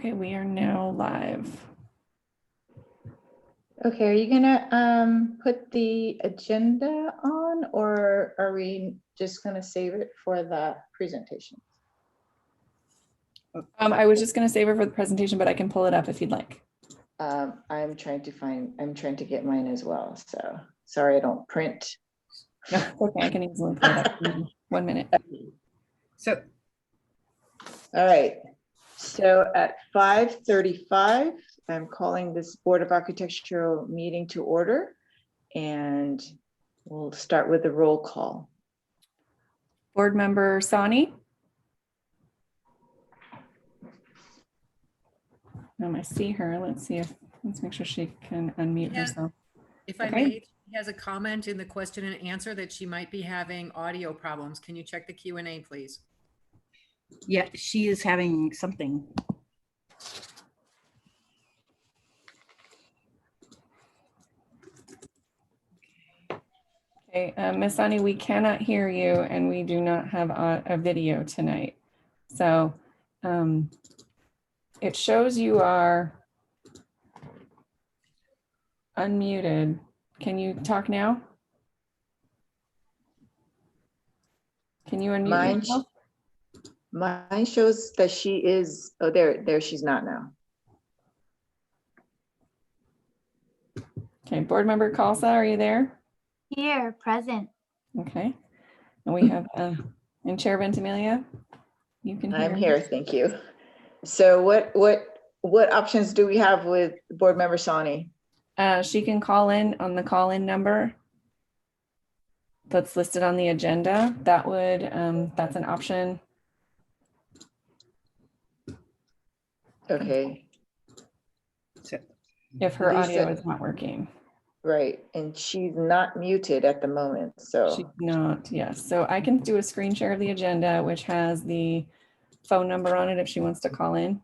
Okay, we are now live. Okay, are you gonna put the agenda on, or are we just gonna save it for the presentation? I was just going to save it for the presentation, but I can pull it up if you'd like. I'm trying to get mine as well. So sorry, I don't print. No, okay, I can easily pull it up. 1 minute. So, all right. So at 5:35, I'm calling this Board of Architectural meeting to order, and we'll start with the roll call. Board member Sani. I see her. Let's make sure she can unmute herself. If I may, she has a comment in the question and answer that she might be having audio problems. Can you check the Q&A, please? Yeah, she is having something. Okay, Miss Sani, we cannot hear you, and we do not have a video tonight. So it shows you are unmuted. Can you talk now? Can you unmute yourself? Mine shows that she is, oh, there she's not now. Okay, board member Khalsa, are you there? Here, present. Okay, and we have, and Chair Ventimiglia, you can hear. I'm here, thank you. So what options do we have with board member Sani? She can call in on the call-in number that's listed on the agenda. That would, that's an option. Okay. If her audio Lisa, is not working. right, and she's not muted at the moment, so. She's not, yes. So I can do a screen share of the agenda, which has the phone number on it if she wants to call in.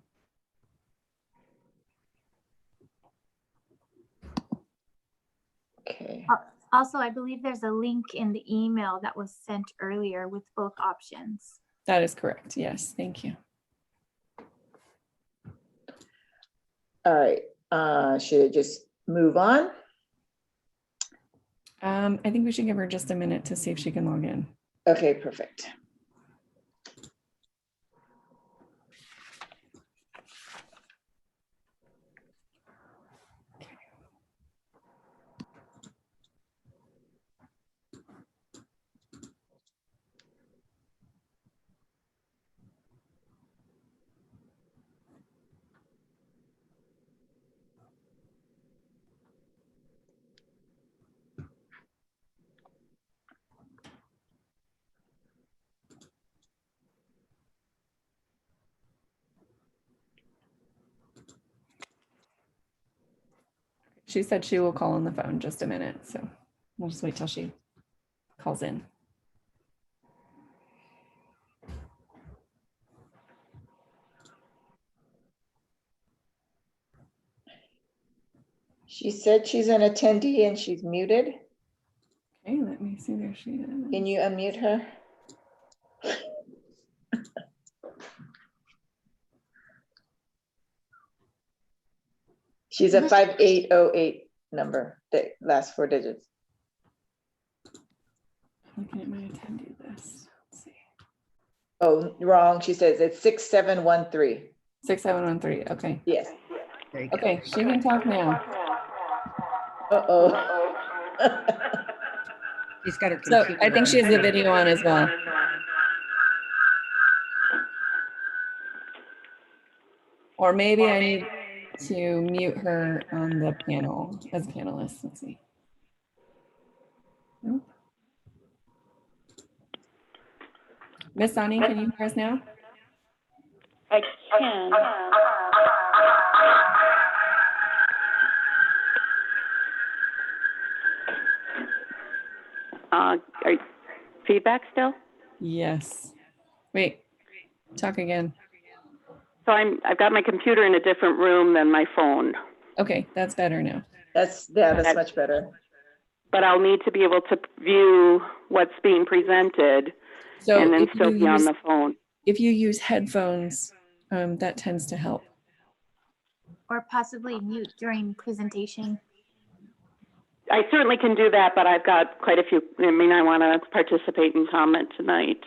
Okay. Also, I believe there's a link in the email that was sent earlier with both options. That is correct. Yes, thank you. All right, should I just move on? I think we should give her just a minute to see if she can log in. Okay, perfect. She said she will call on the phone just a minute, so we'll just wait till she calls in. She said she's an attendee and she's muted. Okay, let me see. There she is. Can you unmute her? She's a 5808 number, the last 4 digits. Looking at my attendee list. Let's see. Oh, wrong. She says it's 6713. 6713. Okay. Yes. There you go. Okay, she can talk now. Uh-oh. She's got her So computer I think on. she has the video on as well. Or maybe I need to mute her on the panel as a panelist. Let's see. Nope. Miss Sani, can you hear us now? I can. Feedback still? Yes. Wait, talk again. So I've got my computer in a different room than my phone. Okay, that's better now. That's much better. But I'll need to be able to view what's being presented and then still be on the phone. If you use headphones, that tends to help. or possibly mute during presentation. I certainly can do that, but I've got quite a few, I want to participate and comment tonight.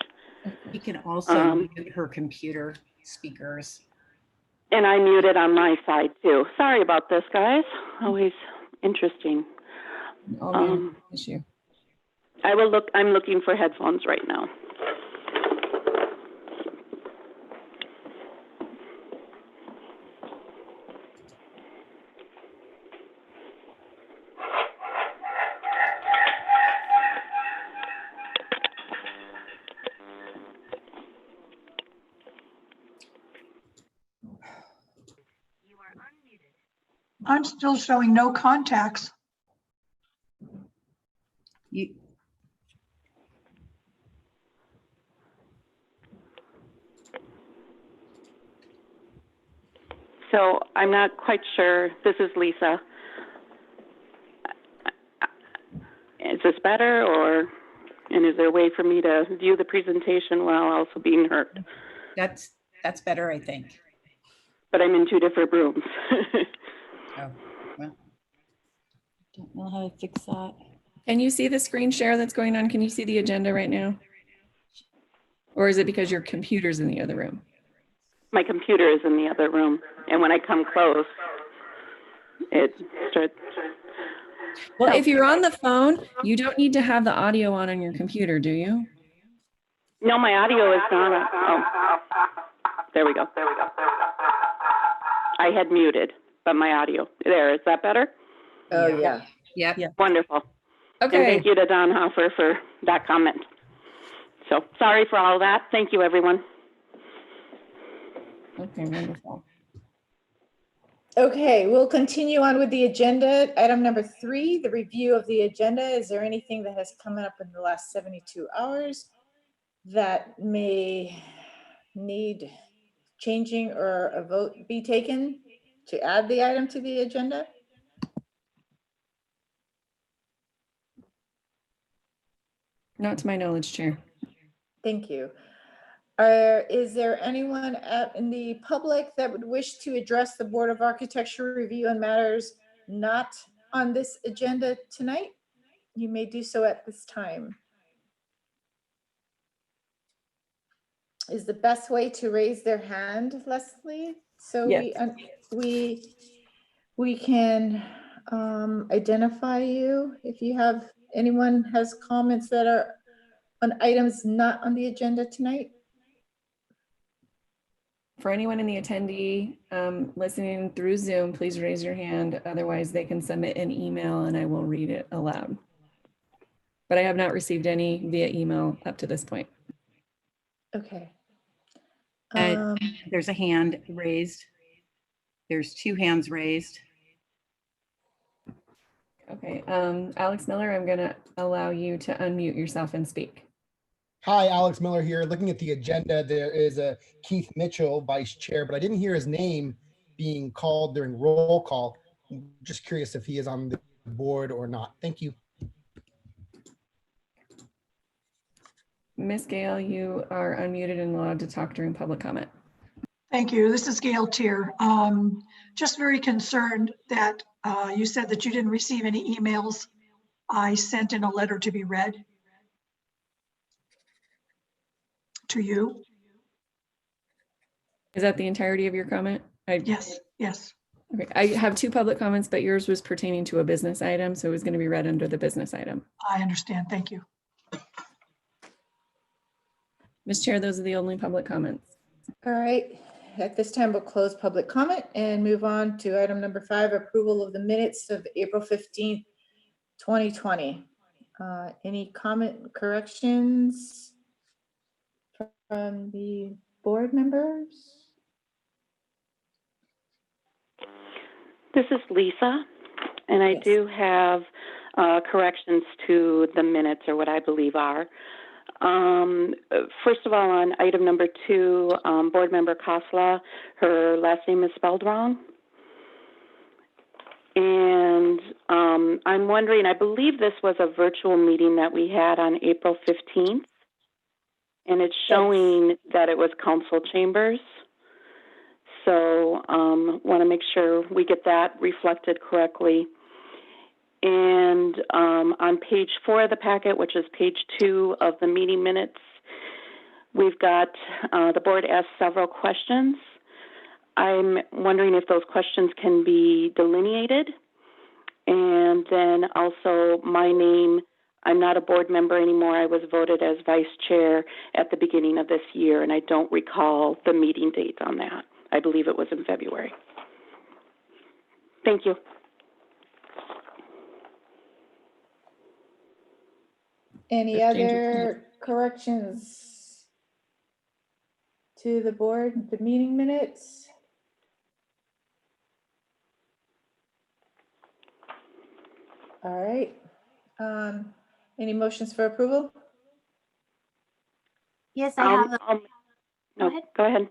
You can also mute her computer speakers. And I muted on my side too. Sorry about this, guys. Always interesting. Issue. I'm looking for headphones right now. I'm still showing no contacts. You, So I'm not quite sure. This is Lisa. Is this better, and is there a way for me to view the presentation while also being heard? that's better, I think. But I'm in two different rooms. Oh, well. Don't know how to fix that. Can you see the screen share that's going on? Can you see the agenda right now? Or is it because your computer's in the other room? My computer is in the other room, and when I come close, it starts. Well, if you're on the phone, you don't need to have the audio on your computer, do you? No, my audio is not. Oh, there we go. I had muted, but my audio. There, is that better? Oh, yeah. Yep. Yeah. Wonderful. And Okay. thank you to Donhofer for that comment. So sorry for all that. Thank you, everyone. Okay, wonderful. Okay, we'll continue on with the agenda. Item number 3, the review of the agenda. Is there anything that has come up in the last 72 hours that may need changing or a vote be taken to add the item to the agenda? Not to my knowledge, Chair. Thank you. Is there anyone in the public that would wish to address the Board of Architecture review on matters not on this agenda tonight? You may do so at this time. Is the best way to raise their hand, Leslie? So Yes. we can identify you if anyone has comments that are on items not on the agenda tonight. For anyone in the attendee listening through Zoom, please raise your hand. Otherwise, they can submit an email and I will read it aloud. But I have not received any via email up to this point. Okay. There's a hand raised. There's 2 hands raised. Okay, Alex Miller, I'm gonna allow you to unmute yourself and speak. Hi, Alex Miller here. Looking at the agenda, there is a Keith Mitchell, Vice Chair, but I didn't hear his name being called during roll call. I'm just curious if he is on the board or not. Thank you. Ms. Gale, you are unmuted and allowed to talk during public comment. Thank you. This is Gail Tier. Just very concerned that you said that you didn't receive any emails. I sent in a letter to be read to you. Is that the entirety of your comment? Yes, yes. Okay, I have 2 public comments, but yours was pertaining to a business item, so it was going to be read under the business item. I understand. Thank you. Ms. Chair, those are the only public comments. All right. At this time, we'll close public comment and move on to item number 5, approval of the minutes of April 15th, 2020. Any comment corrections from the board members? This is Lisa, and I Yes. do have corrections to the minutes, or what I believe are. First of all, on item number 2, Board Member Kosla, her last name is spelled wrong. And I'm wondering, I believe this was a virtual meeting that we had on April 15th, and it's showing that it was council chambers. So want to make sure we get that reflected correctly. And on page 4 of the packet, which is page 2 of the meeting minutes, we've got the board asked several questions. I'm wondering if those questions can be delineated. And then also my name, I'm not a board member anymore. I was voted as vice chair at the beginning of this year, and I don't recall the meeting date on that. I believe it was in February. Thank you. Any Just change it. other corrections to the board, the meeting minutes? All right. Any motions for approval? Yes, I have, No, ahead. go ahead.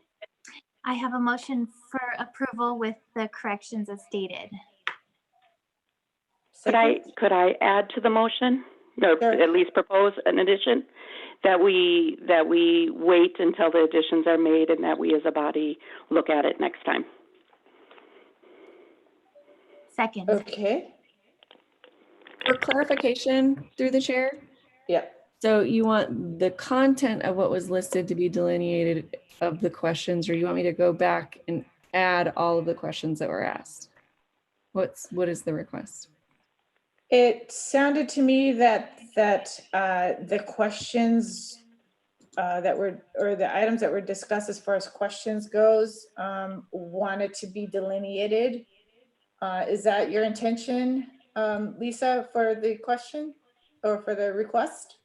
I have a motion for approval with the corrections as stated. Second? Could I add to the motion, or Sure. at least propose an addition, that we wait until the additions are made and that we as a body look at it next time? Second. Okay, For clarification through the chair, yep. so you want the content of what was listed to be delineated of the questions, or you want me to go back and add all of the questions that were asked? What is the request? It sounded to me that the questions that were, or the items that were discussed as far as questions goes, wanted to be delineated. Is that your intention, Lisa, for the question or for the request?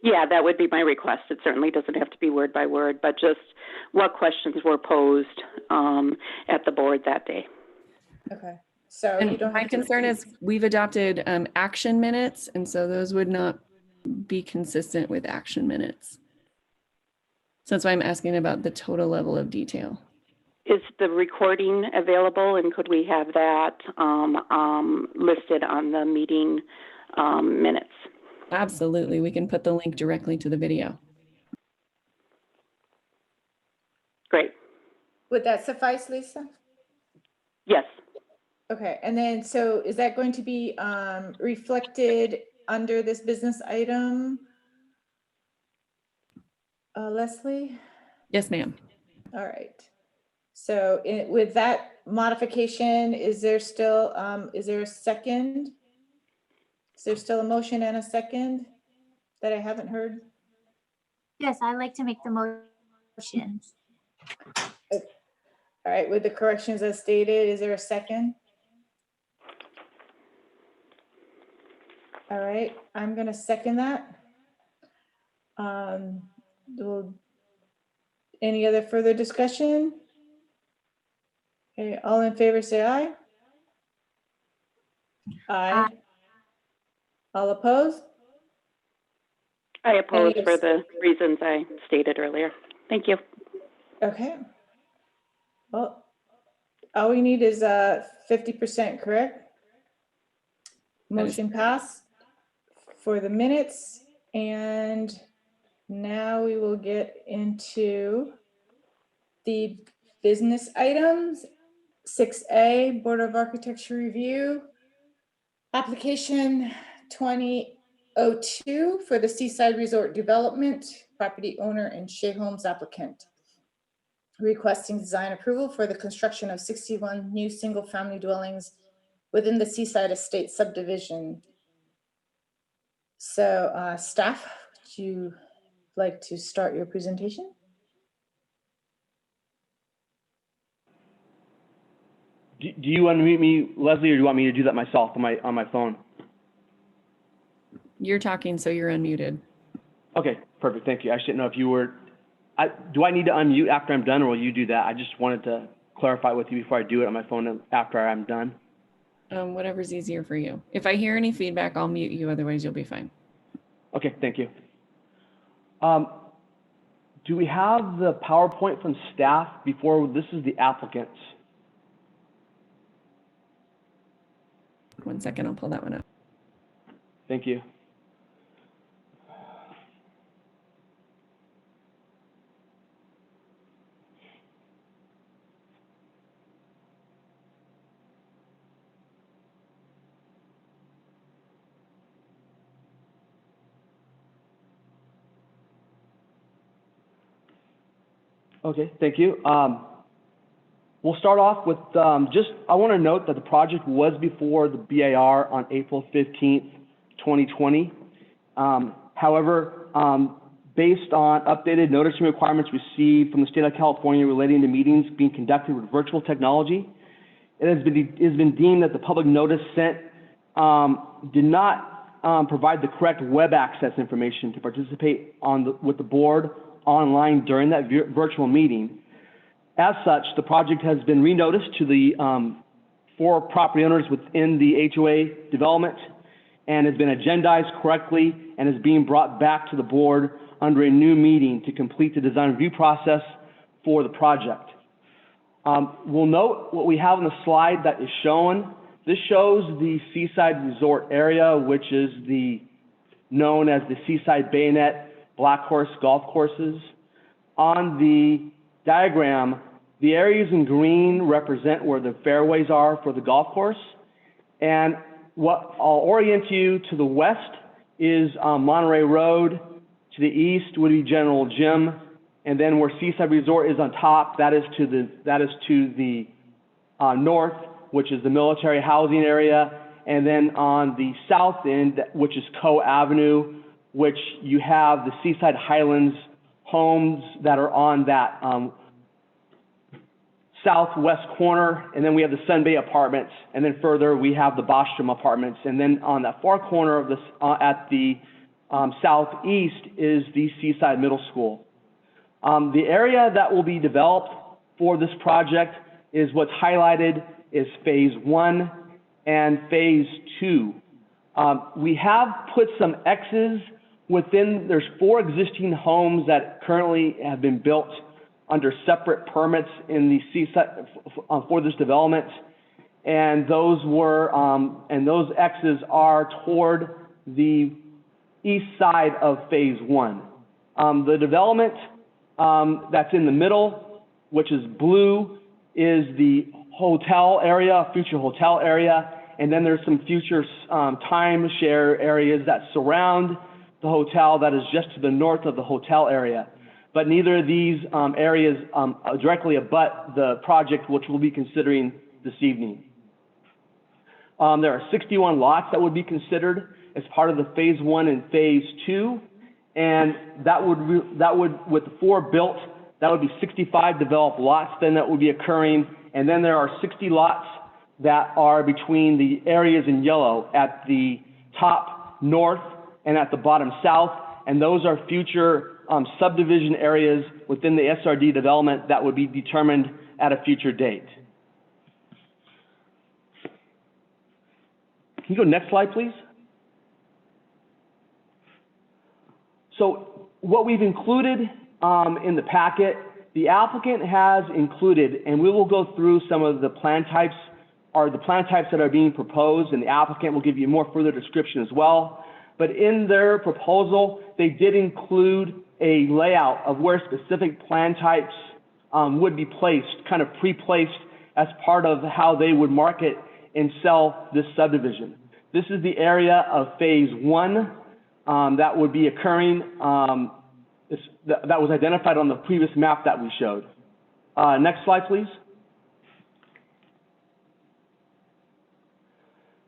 Yeah, that would be my request. It certainly doesn't have to be word by word, but just what questions were posed at the board that day. Okay, so you And don't my have to. concern is we've adopted action minutes, and so those would not be consistent with action minutes. So that's why I'm asking about the total level of detail. Is the recording available, and could we have that listed on the meeting minutes? Absolutely, we can put the link directly to the video. Great. Would that suffice, Lisa? Yes. Okay, and then, so is that going to be reflected under this business item? Leslie? Yes, ma'am. All right. So with that modification, is there still, is there a second? Is there still a motion and a second that I haven't heard? Yes, I'd like to make the motion. All right, with the corrections as stated, is there a second? All right, I'm gonna second that. Any other further discussion? Okay, all in favor, say aye. Aye. All opposed? I oppose Any for abs- the reasons I stated earlier. Thank you. Okay. Well, all we need is 50%, correct? That is Motion passed for the minutes. And now we will get into the business items. 6A, Board of Architecture Review. Application 2002 for the Seaside Resort Development, property owner and Shea Homes applicant. Requesting design approval for the construction of 61 new single-family dwellings within the Seaside Estate subdivision. So staff, would you like to start your presentation? Do you want to meet me, Leslie, or do you want me to do that myself on my phone? You're talking, so you're unmuted. Okay, perfect. Thank you. I didn't know if you were. Do I need to unmute after I'm done, or will you do that? I just wanted to clarify with you before I do it on my phone after I'm done. Whatever's easier for you. If I hear any feedback, I'll mute you. Otherwise, you'll be fine. Okay, thank you. Do we have the PowerPoint from staff before? This is the applicants. 1 second, I'll pull that one up. Thank you. Okay, thank you. We'll start off with I want to note that the project was before the BAR on April 15th, 2020. However, based on updated noticing requirements received from the state of California relating to meetings being conducted with virtual technology, it has been deemed that the public notice sent did not provide the correct web access information to participate with the board online during that virtual meeting. As such, the project has been renoticed to the 4 property owners within the HOA development and has been agendized correctly and is being brought back to the board under a new meeting to complete the design review process for the project. We'll note what we have on the slide that is shown. This shows the Seaside Resort area, which is known as the Seaside Bayonet Black Horse Golf Courses. On the diagram, the areas in green represent where the fairways are for the golf course. And what I'll orient you to the west is Monterey Road. To the east would be General Gym. And then where Seaside Resort is on top, that is to the north, which is the military housing area. And then on the south end, which is Co Avenue, which you have the Seaside Highlands homes that are on that southwest corner, and then we have the Sun Bay Apartments, and then further we have the Bostrom Apartments, and then on that far corner of this, at the southeast is the Seaside Middle School. The area that will be developed for this project is what's highlighted is Phase 1 and Phase 2. We have put some X's within, there's 4 existing homes that currently have been built under separate permits in the Seaside for this development, and those X's are toward the east side of Phase 1. The development that's in the middle, which is blue, is the hotel area, future hotel area, and then there's some future timeshare areas that surround the hotel that is just to the north of the hotel area. But neither of these areas directly abut the project, which we'll be considering this evening. There are 61 lots that would be considered as part of the Phase 1 and Phase 2, and that would with the 4 built, that would be 65 developed lots then that would be occurring, and then there are 60 lots that are between the areas in yellow at the top north and at the bottom south, and those are future subdivision areas within the SRD development that would be determined at a future date. Can you go next slide, please? So what we've included in the packet, the applicant has included, and we will go through some of the plan types, or the plan types that are being proposed, and the applicant will give you more further description as well. But in their proposal, they did include a layout of where specific plan types would be placed, kind of pre-placed as part of how they would market and sell this subdivision. This is the area of Phase 1 that would be occurring, that was identified on the previous map that we showed. Next slide, please.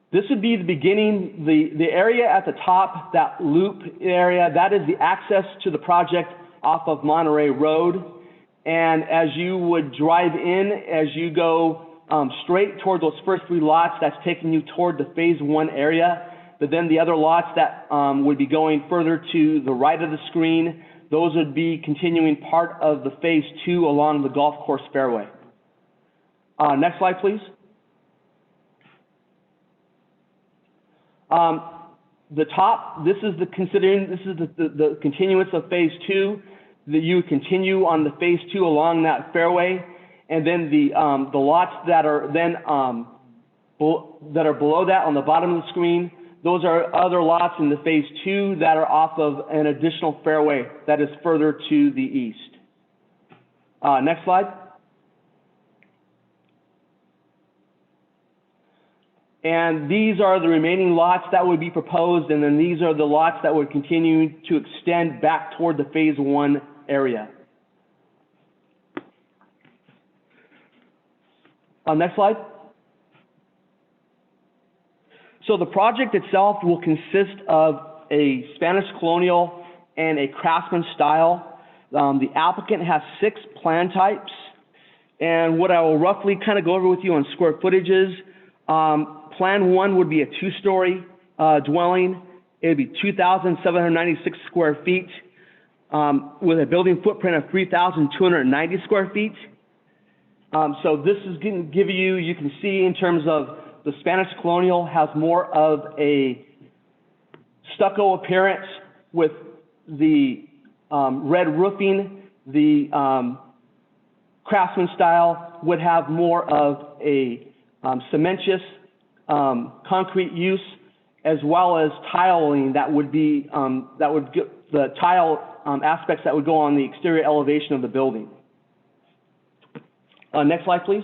This would be the beginning, the area at the top, that loop area, that is the access to the project off of Monterey Road. And as you would drive in, as you go straight toward those first 3 lots, that's taking you toward the Phase 1 area. But then the other lots that would be going further to the right of the screen, those would be continuing part of the Phase 2 along the golf course fairway. Next slide, please. The top, this is the continuance of Phase 2, that you continue on the Phase 2 along that fairway, and then the lots that are then below that on the bottom of the screen, those are other lots in the Phase 2 that are off of an additional fairway that is further to the east. Next slide. And these are the remaining lots that would be proposed, and then these are the lots that would continue to extend back toward the Phase 1 area. Next slide. So the project itself will consist of a Spanish colonial and a craftsman style. The applicant has 6 plan types. And what I will roughly kind of go over with you on square footage is, Plan 1 would be a 2-story dwelling. It would be 2,796 square feet with a building footprint of 3,290 square feet. So this is going to give you, you can see in terms of the Spanish colonial has more of a stucco appearance with the red roofing. The craftsman style would have more of a cementitious concrete use, as well as tiling that would be the tile aspects that would go on the exterior elevation of the building. Next slide, please.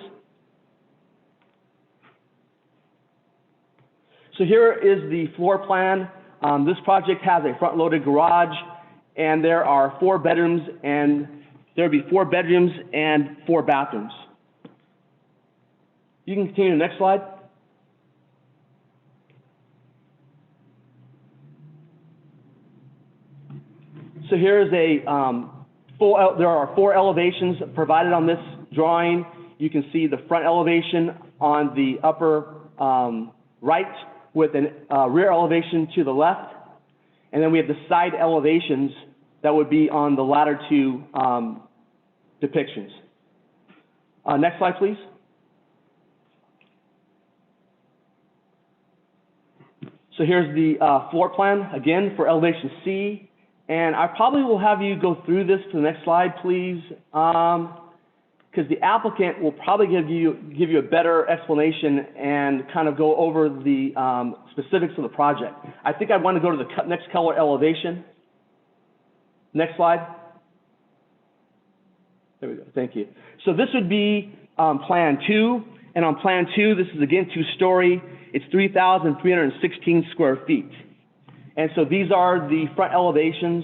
So here is the floor plan. This project has a front-loaded garage, and there are 4 bedrooms, and there would be 4 bedrooms and 4 bathrooms. You can continue to the next slide. So here is a there are 4 elevations provided on this drawing. You can see the front elevation on the upper right with a rear elevation to the left. And then we have the side elevations that would be on the latter 2 depictions. Next slide, please. So here's the floor plan, again, for elevation C. And I probably will have you go through this to the next slide, please, because the applicant will probably give you a better explanation and kind of go over the specifics of the project. I think I want to go to the next color elevation. Next slide. There we go. Thank you. So this would be Plan 2. And on Plan 2, this is again 2-story. It's 3,316 square feet. And so these are the front elevations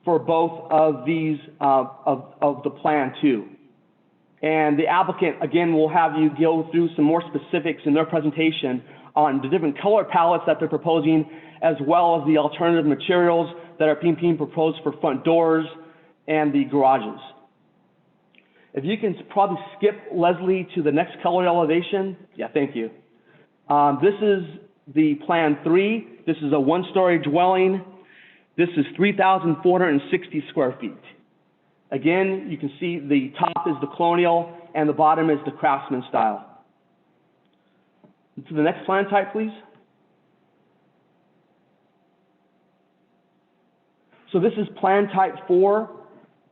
for both of these of the Plan 2. And the applicant, again, will have you go through some more specifics in their presentation on the different color palettes that they're proposing, as well as the alternative materials that are being proposed for front doors and the garages. If you can probably skip, Leslie, to the next color elevation. Yeah, thank you. This is the Plan 3. This is a 1-story dwelling. This is 3,460 square feet. Again, you can see the top is the colonial and the bottom is the craftsman style. To the next plan type, please. So this is Plan Type 4,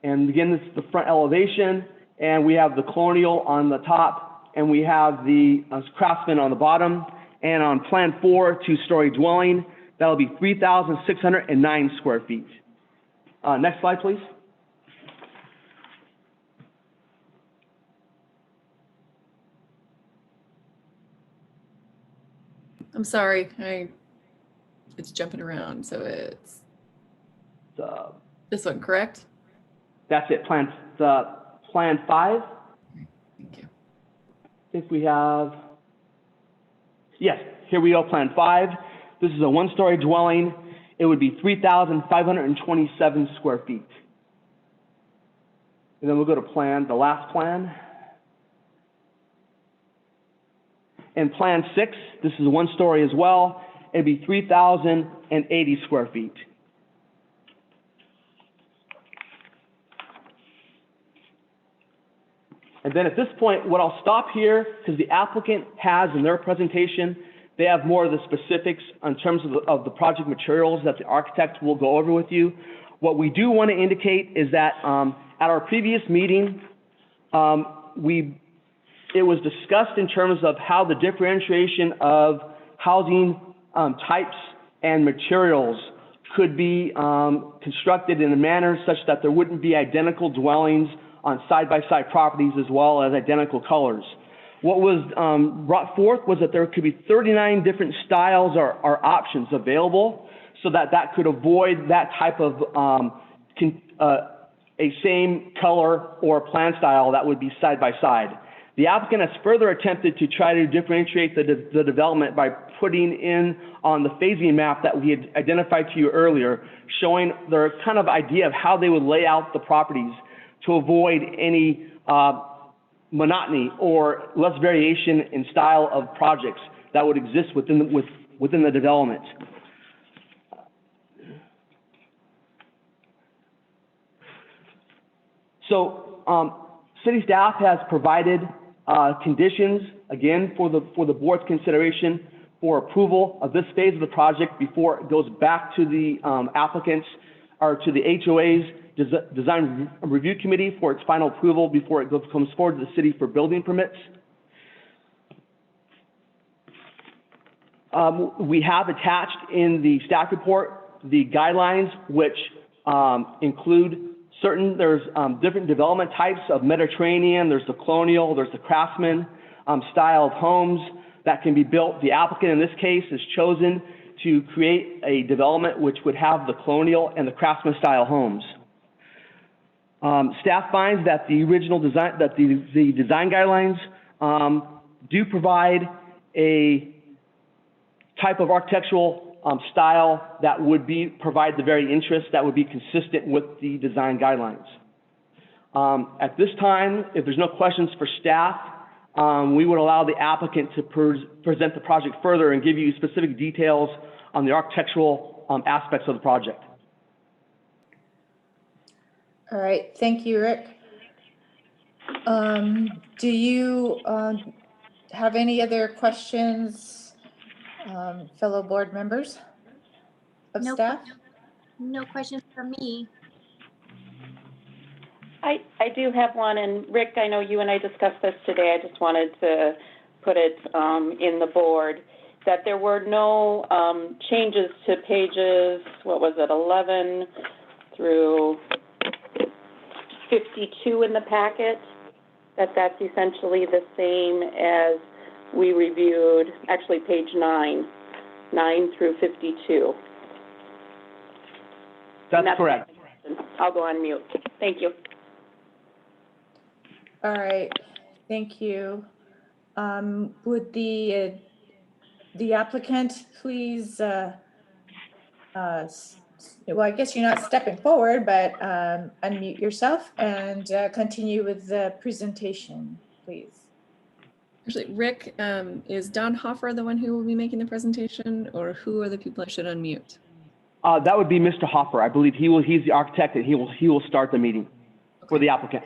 and again, this is the front elevation, and we have the colonial on the top, and we have the craftsman on the bottom. And on Plan 4, 2-story dwelling, that'll be 3,609 square feet. Next slide, please. I'm sorry, it's jumping around, so it's this one, correct? That's it, Plan 5. Thank you. I think we have, yes, here we go, Plan 5. This is a 1-story dwelling. It would be 3,527 square feet. And then we'll go to the last plan. And Plan 6, this is a 1-story as well. It'd be 3,080 square feet. And then at this point, what I'll stop here, because the applicant has in their presentation, they have more of the specifics in terms of the project materials that the architect will go over with you. What we do want to indicate is that at our previous meeting, it was discussed in terms of how the differentiation of housing types and materials could be constructed in a manner such that there wouldn't be identical dwellings on side-by-side properties as well as identical colors. What was brought forth was that there could be 39 different styles or options available, so that could avoid that type of a same color or plan style that would be side by side. The applicant has further attempted to try to differentiate the development by putting in on the phasing map that we had identified to you earlier, showing their kind of idea of how they would lay out the properties to avoid any monotony or less variation in style of projects that would exist within the development. So city staff has provided conditions, again, for the board's consideration for approval of this phase of the project before it goes back to the applicants or to the HOA's design review committee for its final approval before it comes forward to the city for building permits. We have attached in the staff report the guidelines which include there's different development types of Mediterranean, there's the colonial, there's the craftsman style of homes that can be built. The applicant in this case has chosen to create a development which would have the colonial and the craftsman style homes. Staff finds that the original design, that the design guidelines do provide a type of architectural style that would provide the very interest that would be consistent with the design guidelines. At this time, if there's no questions for staff, we would allow the applicant to present the project further and give you specific details on the architectural aspects of the project. All right, thank you, Rick. Do you have any other questions, fellow board members of No staff? No questions for me. I do have one, and Rick, I know you and I discussed this today. I just wanted to put it in the board, that there were no changes to pages, what was it, 11 through 52 in the packet, that's essentially the same as we reviewed, actually page 9 through 52. That's correct. I'll go on mute. Thank you. All right, thank you. Would the applicant please, well, I guess you're not stepping forward, but unmute yourself and continue with the presentation, please. Actually, Rick, is Donhofer the one who will be making the presentation, or who are the people I should unmute? That would be Mr. Hoffer. I believe he's the architect, and he will start the meeting for the applicant.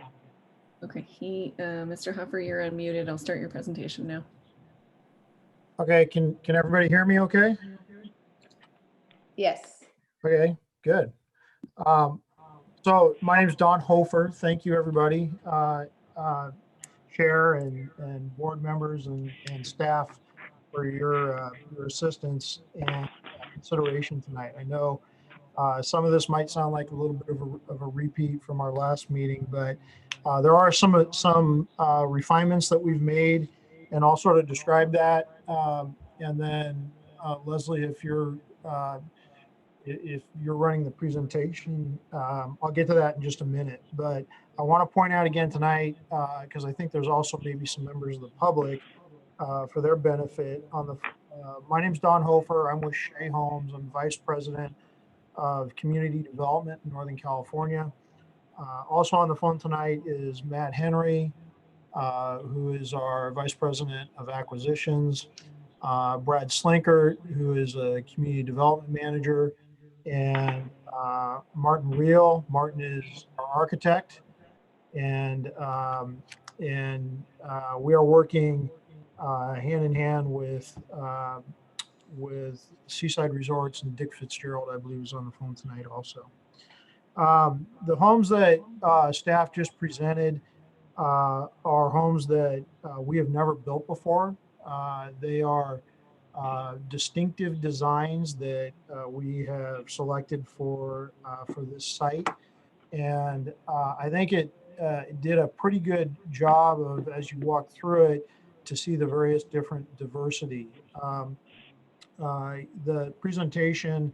Okay, Mr. Hoffer, you're unmuted. I'll start your presentation now. Okay, can everybody hear me okay? Yes. Okay, good. So my name is Donhofer. Thank you, everybody, chair and board members and staff for your assistance and consideration tonight. I know some of this might sound like a little bit of a repeat from our last meeting, but there are some refinements that we've made, and I'll sort of describe that. And then Leslie, if you're running the presentation, I'll get to that in just a minute. But I want to point out again tonight, because I think there's also maybe some members of the public for their benefit. My name's Donhofer. I'm with Shea Homes. I'm Vice President of Community Development in Northern California. Also on the phone tonight is Matt Henry, who is our Vice President of Acquisitions, Brad Slinkert, who is a Community Development Manager, and Martin Reel. Martin is our architect, and we are working hand in hand with Seaside Resorts, and Dick Fitzgerald, I believe, is on the phone tonight also. The homes that staff just presented are homes that we have never built before. They are distinctive designs that we have selected for this site, and I think it did a pretty good job of, as you walk through it, to see the various different diversity. The presentation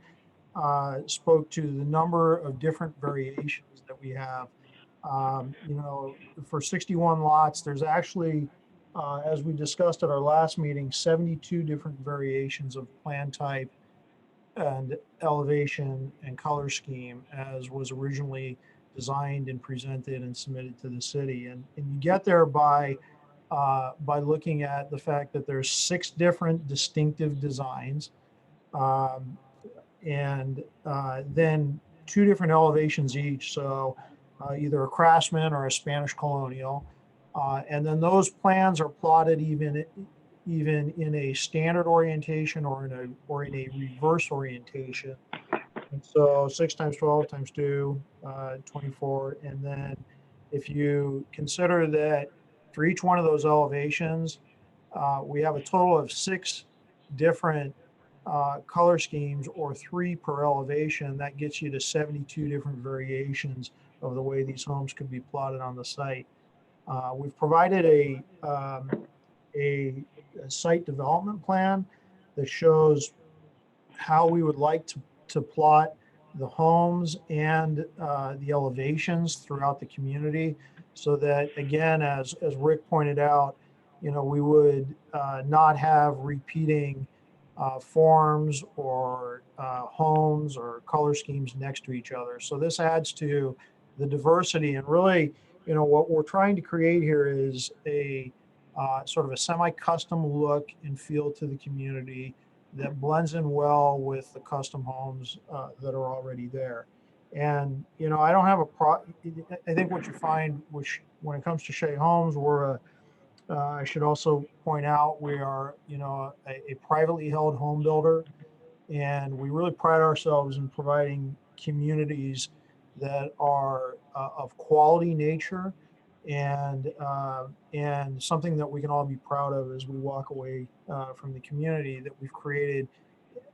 spoke to the number of different variations that we have. For 61 lots, there's actually as we discussed at our last meeting, 72 different variations of plan type and elevation and color scheme as was originally designed and presented and submitted to the city. And you get there by looking at the fact that there's 6 different distinctive designs, um, and then 2 different elevations each. So either a Craftsman or a Spanish colonial. And then those plans are plotted even in a standard orientation or in a reverse orientation. And so 6 times 12 times 2, 24. And then if you consider that for each one of those elevations, we have a total of 6 different color schemes, or 3 per elevation. That gets you to 72 different variations of the way these homes could be plotted on the site. We've provided a site development plan that shows how we would like to plot the homes and the elevations throughout the community, so that, again, as Rick pointed out, we would not have repeating forms or homes or color schemes next to each other. So this adds to the diversity, and really, what we're trying to create here is a sort of a semi-custom look and feel to the community that blends in well with the custom homes that are already there. And, I don't have I think what you find, which when it comes to Shea Homes, I should also point out, we are, a privately held home builder, and we really pride ourselves in providing communities that are of quality nature, and something that we can all be proud of as we walk away from the community, that we've created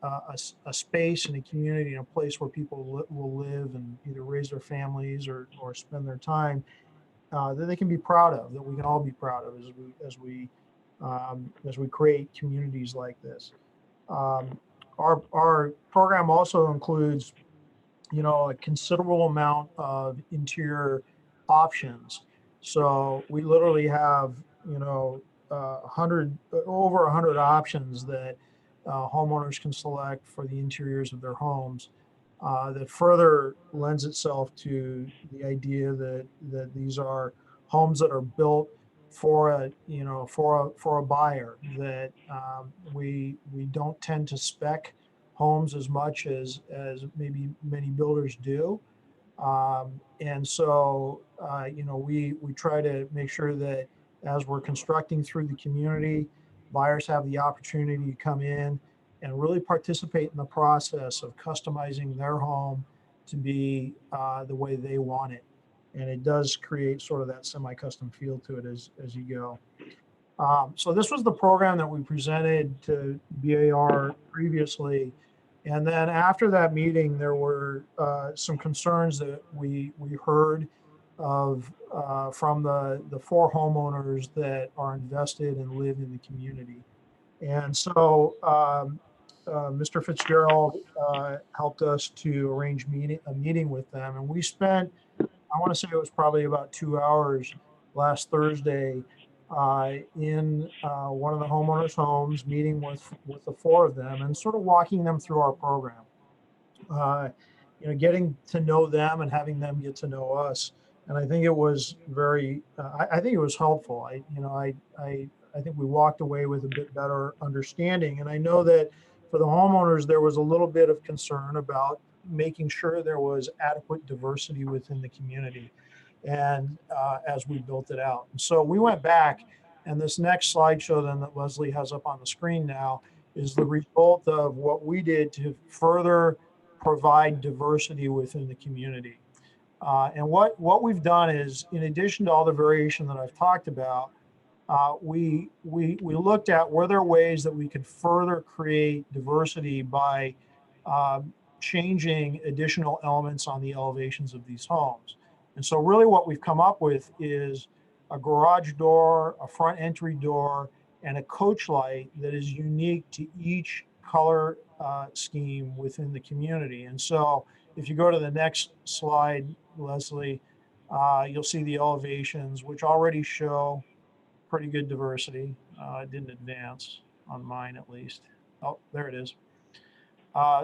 a space and a community and a place where people will live and either raise their families or spend their time, that they can be proud of, that we can all be proud of as we create communities like this. Our program also includes, a considerable amount of interior options. So we literally have, over 100 options that homeowners can select for the interiors of their homes. That further lends itself to the idea that these are homes that are built for a buyer. That we don't tend to spec homes as much as maybe many builders do. And so, we try to make sure that as we're constructing through the community, buyers have the opportunity to come in and really participate in the process of customizing their home to be the way they want it. And it does create sort of that semi-custom feel to it as you go. So this was the program that we presented to BAR previously. And then after that meeting, there were some concerns that we heard of from the 4 homeowners that are invested and live in the community. And so Mr. Fitzgerald helped us to arrange a meeting with them. And we spent, I want to say it was probably about 2 hours last Thursday in one of the homeowners' homes, meeting with the 4 of them and sort of walking them through our program. Getting to know them and having them get to know us. And I think it was I think it was helpful. I think we walked away with a bit better understanding. And I know that for the homeowners, there was a little bit of concern about making sure there was adequate diversity within the community, and as we built it out. And so we went back, and this next slideshow then that Leslie has up on the screen now is the result of what we did to further provide diversity within the community. And what we've done is, in addition to all the variation that I've talked about, we looked at, were there ways that we could further create diversity by changing additional elements on the elevations of these homes. And so really what we've come up with is a garage door, a front entry door, and a coach light that is unique to each color scheme within the community. And so if you go to the next slide, Leslie, you'll see the elevations, which already show pretty good diversity. It didn't advance on mine at least. Oh, there it is.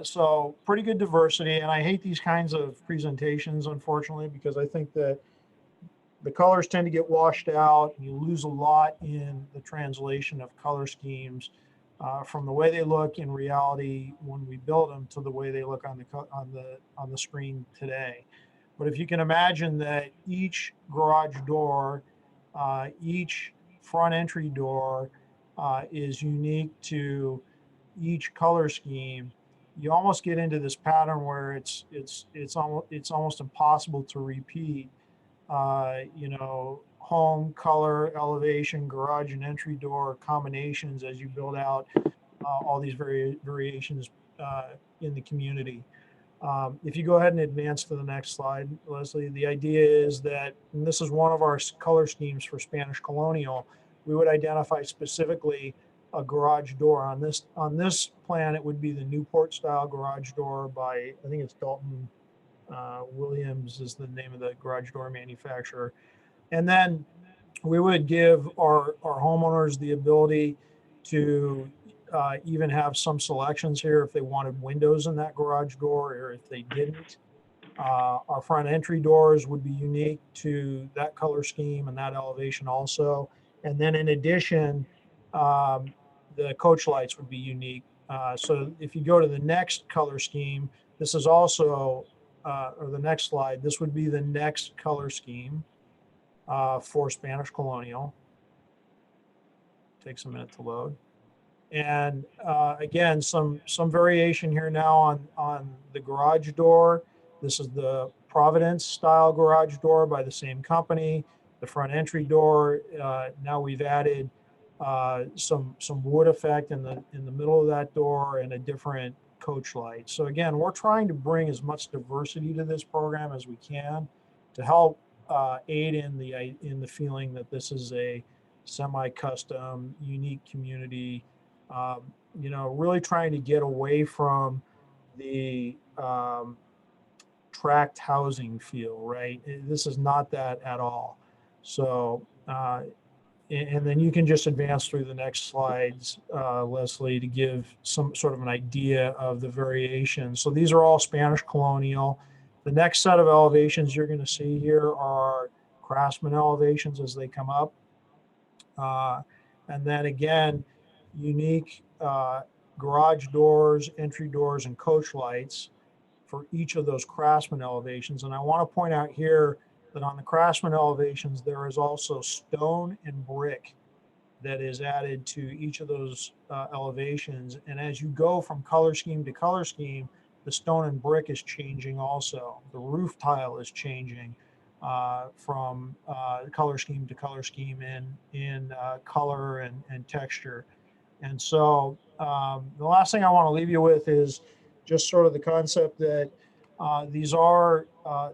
So pretty good diversity. And I hate these kinds of presentations, unfortunately, because I think that the colors tend to get washed out. And you lose a lot in the translation of color schemes from the way they look in reality when we build them to the way they look on the screen today. But if you can imagine that each garage door, each front entry door is unique to each color scheme, you almost get into this pattern where it's almost impossible to repeat. You know, home, color, elevation, garage, and entry door combinations as you build out all these variations in the community. If you go ahead and advance to the next slide, Leslie, the idea is that, and this is one of our color schemes for Spanish Colonial, we would identify specifically a garage door. On this plan, it would be the Newport style garage door by, I think it's Dalton Williams is the name of the garage door manufacturer. And then we would give our homeowners the ability to even have some selections here if they wanted windows in that garage door or if they didn't. Our front entry doors would be unique to that color scheme and that elevation also. And then in addition, the coach lights would be unique. So if you go to the next color scheme, this is also, or the next slide, this would be the next color scheme for Spanish Colonial. Takes a minute to load. And again, some variation here now on the garage door. This is the Providence style garage door by the same company. The front entry door, now we've added some wood effect in the middle of that door and a different coach light. So again, we're trying to bring as much diversity to this program as we can to help aid in the feeling that this is a semi-custom, unique community. You know, really trying to get away from the tract housing feel, right? This is not that at all. So, and then you can just advance through the next slides, Leslie, to give some sort of an idea of the variation. So these are all Spanish Colonial. The next set of elevations you're going to see here are Craftsman elevations as they come up. And then again, unique garage doors, entry doors, and coach lights for each of those Craftsman elevations. And I want to point out here that on the Craftsman elevations, there is also stone and brick that is added to each of those elevations. And as you go from color scheme to color scheme, the stone and brick is changing also. The roof tile is changing from color scheme to color scheme in color and texture. And so the last thing I want to leave you with is just sort of the concept that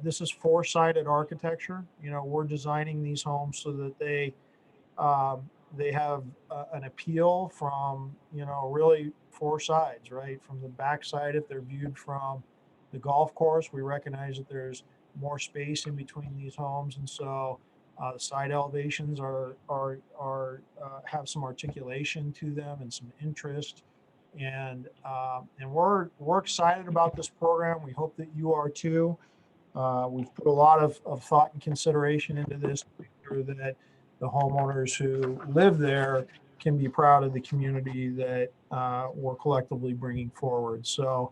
this is four-sided architecture. You know, we're designing these homes so that they have an appeal from, you know, really four sides, right? From the back side, if they're viewed from the golf course, we recognize that there's more space in between these homes. And so the side elevations have some articulation to them and some interest. And we're excited about this program. We hope that you are too. We've put a lot of thought and consideration into this to make sure that the homeowners who live there can be proud of the community that we're collectively bringing forward. So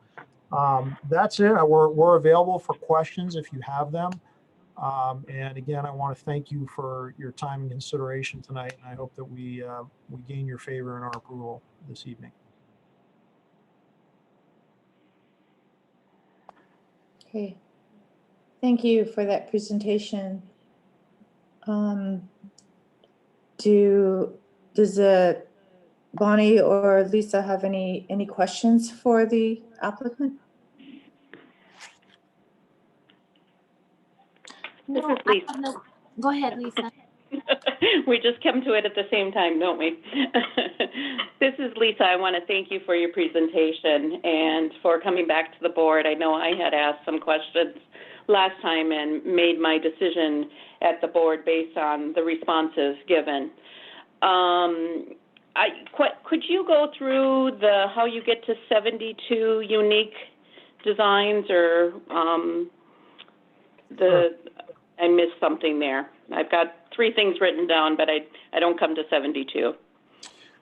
that's it. We're available for questions if you have them. And again, I want to thank you for your time and consideration tonight. And I hope that we gain your favor and our approval this evening. Okay. Thank you for that presentation. Does Bonnie or Lisa have any questions for the applicant? This No, is Lisa. no. Go ahead, Lisa. We just come to it at the same time, don't we? This is Lisa. I want to thank you for your presentation and for coming back to the board. I know I had asked some questions last time and made my decision at the board based on the responses given. Could you go through how you get to 72 unique designs, or I missed something there. I've got 3 things written down, but I don't come to 72.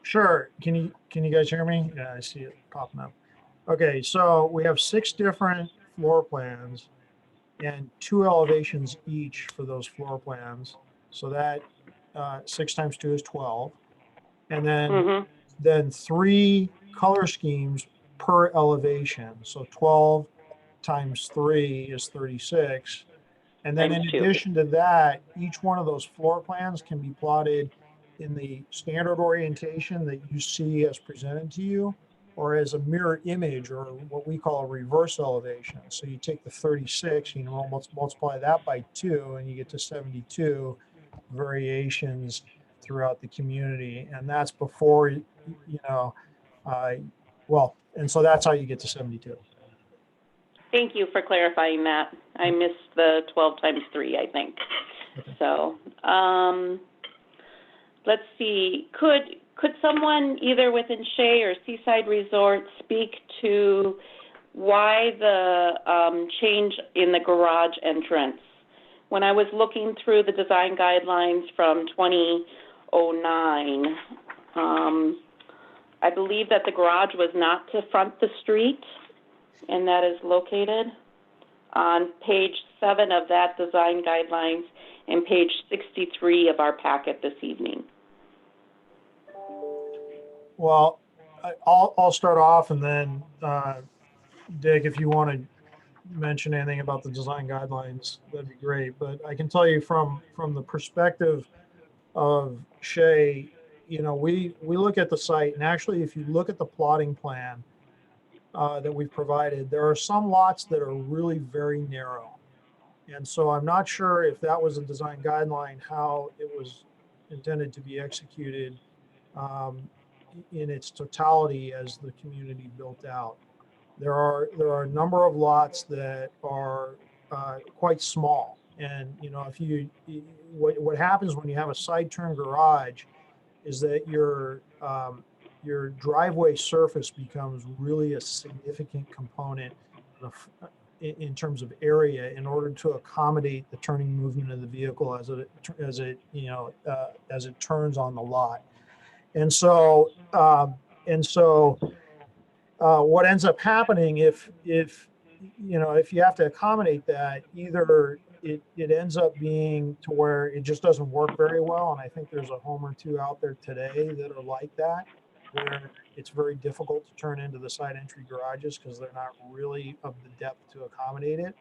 Sure. Can you guys hear me? Yeah, I see it popping up. Okay, so we have 6 different floor plans and 2 elevations each for those floor plans. So that 6 times 2 is 12. And then 3 color schemes per elevation. So 12 times 3 is 36. And then in Times 2. addition to that, each one of those floor plans can be plotted in the standard orientation that you see as presented to you, or as a mirror image, or what we call a reverse elevation. So you take the 36, you know, multiply that by 2, and you get to 72 variations throughout the community. And that's before, you know, well, and so that's how you get to 72. Thank you for clarifying that. I missed the 12 times 3, I think. Okay. So, let's see. Could someone either within Shea or Seaside Resort speak to why the change in the garage entrance? When I was looking through the design guidelines from 2009, I believe that the garage was not to front the street, and that is located on page 7 of that design guidelines and page 63 of our packet this evening. Well, I'll start off, and then Dick, if you want to mention anything about the design guidelines, that'd be great. But I can tell you from the perspective of Shea, you know, we look at the site, and actually, if you look at the plotting plan that we've provided, there are some lots that are really very narrow. And so I'm not sure if that was a design guideline, how it was intended to be executed in its totality as the community built out. There are a number of lots that are quite small. And, you know, what happens when you have a side turn garage is that your driveway surface becomes really a significant component in terms of area, in order to accommodate the turning movement of the vehicle as it turns on the lot. And so what ends up happening if you have to accommodate that, either it ends up being to where it just doesn't work very well. And I think there's a home or two out there today that are like that, where it's very difficult to turn into the side entry garages because they're not really of the depth to accommodate it.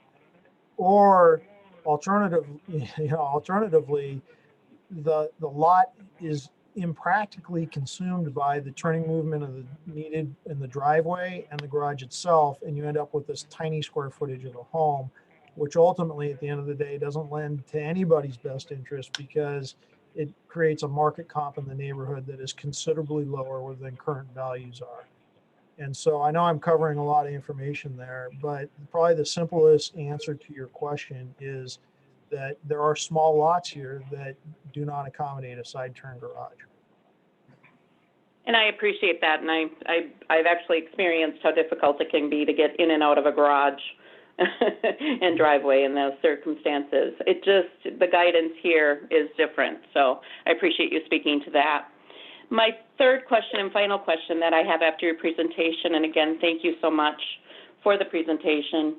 Or alternatively, the lot is impractically consumed by the turning movement of the needed in the driveway and the garage itself, and you end up with this tiny square footage of a home, which ultimately at the end of the day doesn't lend to anybody's best interest, because it creates a market comp in the neighborhood that is considerably lower than current values are. And so I know I'm covering a lot of information there, but probably the simplest answer to your question is that there are small lots here that do not accommodate a side turn garage. And I appreciate that, and I've actually experienced how difficult it can be to get in and out of a garage and driveway in those circumstances. The guidance here is different, so I appreciate you speaking to that. My third question and final question that I have after your presentation, and again, thank you so much for the presentation.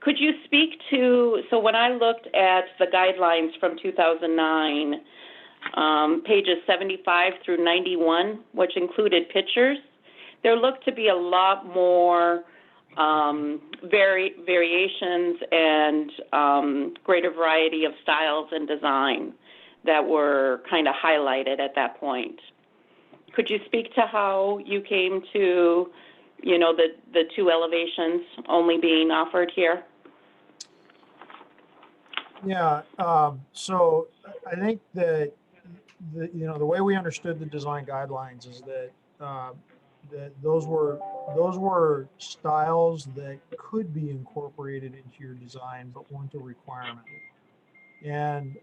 Could you speak to, so when I looked at the guidelines from 2009, pages 75 through 91, which included pictures, there looked to be a lot more variations and greater variety of styles and design that were kind of highlighted at that point. Could you speak to how you came to, you know, the 2 elevations only being offered here? Yeah, so I think that the way we understood the design guidelines is that those were styles that could be incorporated into your design, but weren't a requirement. And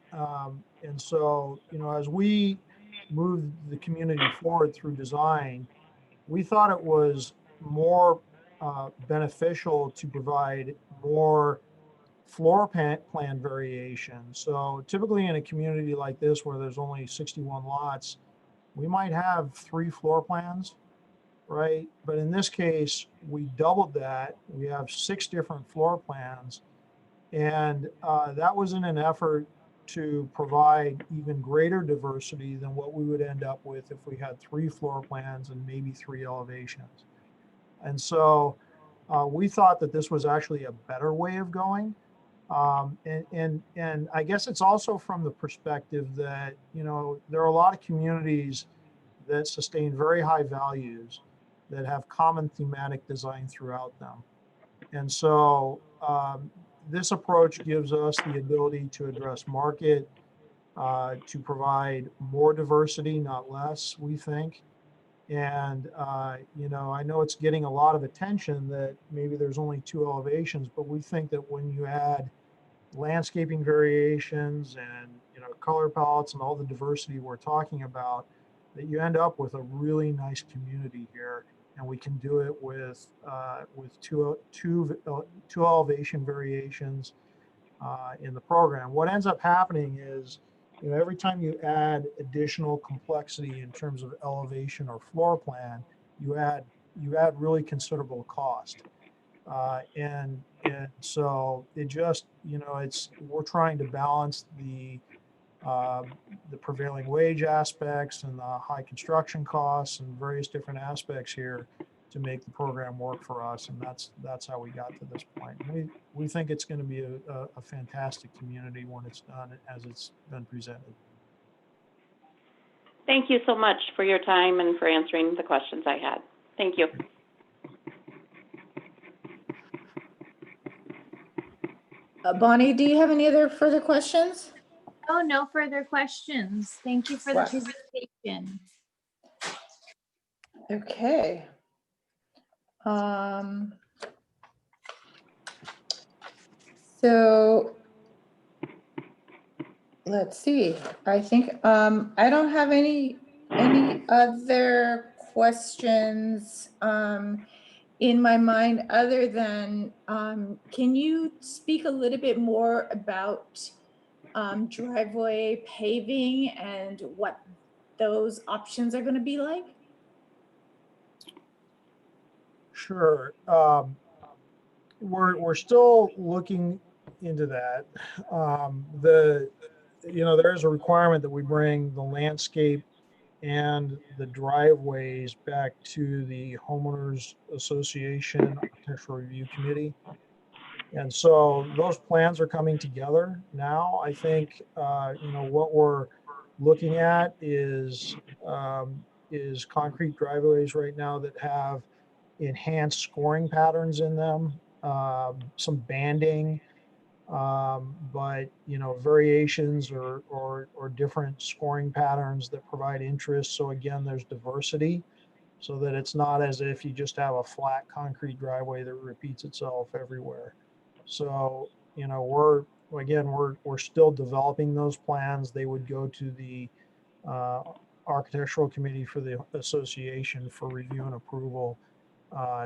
so, you know, as we move the community forward through design, we thought it was more beneficial to provide more floor plan variation. So typically in a community like this where there's only 61 lots, we might have 3 floor plans, right? But in this case, we doubled that. We have 6 different floor plans. And that was in an effort to provide even greater diversity than what we would end up with if we had 3 floor plans and maybe 3 elevations. And so we thought that this was actually a better way of going. And I guess it's also from the perspective that, you know, there are a lot of communities that sustain very high values that have common thematic design throughout them. And so this approach gives us the ability to address market, to provide more diversity, not less, we think. And, you know, I know it's getting a lot of attention that maybe there's only 2 elevations, but we think that when you add landscaping variations and, you know, color palettes and all the diversity we're talking about, that you end up with a really nice community here. And we can do it with two elevation variations in the program. What ends up happening is, you know, every time you add additional complexity in terms of elevation or floor plan, you add really considerable cost. And so it just, you know, we're trying to balance the prevailing wage aspects and the high construction costs and various different aspects here to make the program work for us. And that's how we got to this point. We think it's going to be a fantastic community when it's done as it's been presented. Thank you so much for your time and for answering the questions I had. Thank you. Bonnie, do you have any other further questions? Oh, no further questions. Thank you for the Wow. presentation. Okay. So let's see. I think I don't have any other questions in my mind other than can you speak a little bit more about driveway paving and what those options are going to be like? Sure. We're still looking into that. You know, there's a requirement that we bring the landscape and the driveways back to the Homeowners Association Architectural Review Committee. And so those plans are coming together now. I think, you know, what we're looking at is concrete driveways right now that have enhanced scoring patterns in them, some banding, but, you know, variations or different scoring patterns that provide interest. So again, there's diversity so that it's not as if you just have a flat concrete driveway that repeats itself everywhere. So, you know, we're still developing those plans. They would go to the architectural committee for the association for review and approval.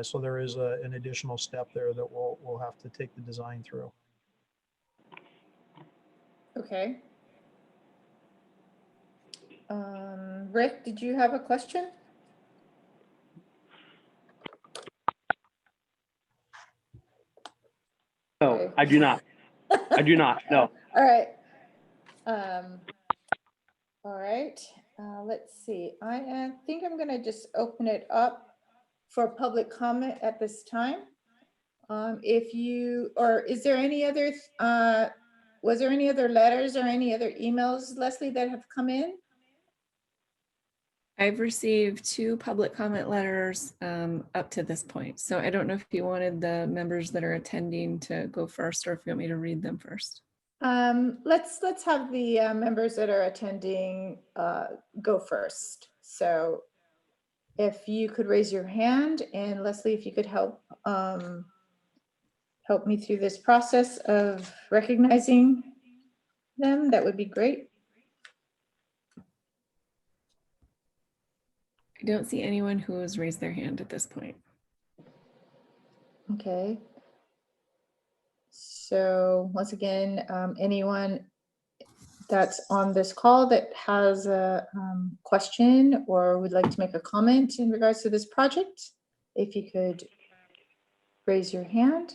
So there is an additional step there that we'll have to take the design through. Okay. Rick, did you have a question? No, Okay. I do not. I do not. No. All right. All right. Let's see. I think I'm going to just open it up for public comment at this time. Is there any other, was there any other letters or any other emails, Leslie, that have come in? I've received 2 public comment letters up to this point. So I don't know if you wanted the members that are attending to go first or if you want me to read them first. Let's have the members that are attending go first. So if you could raise your hand, and Leslie, if you could help me through this process of recognizing them, that would be great. I don't see anyone who has raised their hand at this point. Okay. So once again, anyone that's on this call that has a question or would like to make a comment in regards to this project, if you could raise your hand.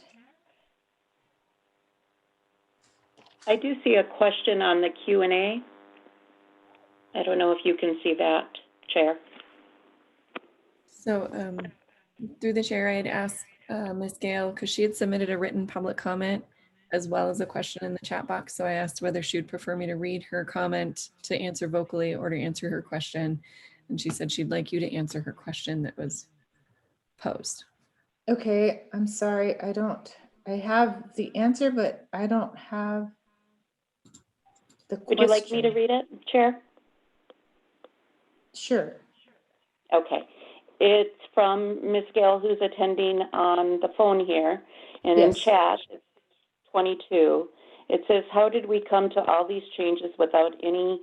I do see a question on the Q&A. I don't know if you can see that, Chair. So through the chair, I had asked Ms. Gale, because she had submitted a written public comment as well as a question in the chat box. So I asked whether she would prefer me to read her comment to answer vocally or to answer her question. And she said she'd like you to answer her question that was posed. Okay, I'm sorry, I have the answer, but I don't have the question. Would you like me to read it, Chair? Sure. Okay. It's from Ms. Gale, who's attending on the phone here, and in Yes. chat, it's 22. It says, how did we come to all these changes without any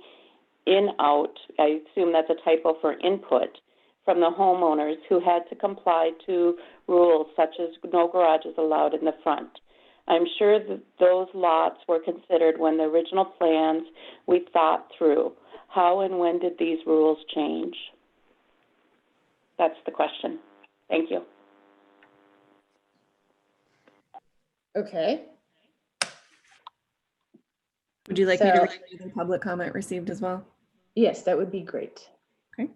in-out, I assume that's a typo for input, from the homeowners who had to comply to rules such as no garages allowed in the front? I'm sure that those lots were considered when the original plans we thought through. How and when did these rules change? That's the question. Thank you. Okay. Would you like me to So- read the public comment received as well? Yes, that would be great. Okay.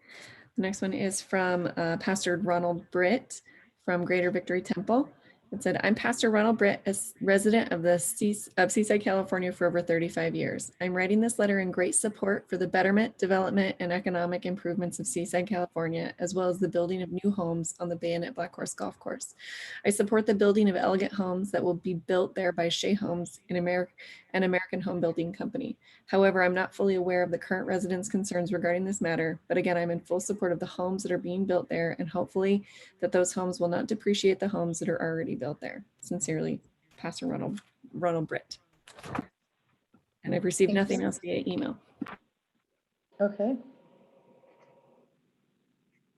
The next one is from Pastor Ronald Britt from Greater Victory Temple. It said, I'm Pastor Ronald Britt, a resident of Seaside, California for over 35 years. I'm writing this letter in great support for the betterment, development, and economic improvements of Seaside, California, as well as the building of new homes on the Bayonet Black Horse Golf Course. I support the building of elegant homes that will be built there by Shea Homes, an American home building company. However, I'm not fully aware of the current residents' concerns regarding this matter, but again, I'm in full support of the homes that are being built there and hopefully that those homes will not depreciate the homes that are already built there. Sincerely, Pastor Ronald Britt. And I've received Thanks. nothing else via email. Okay.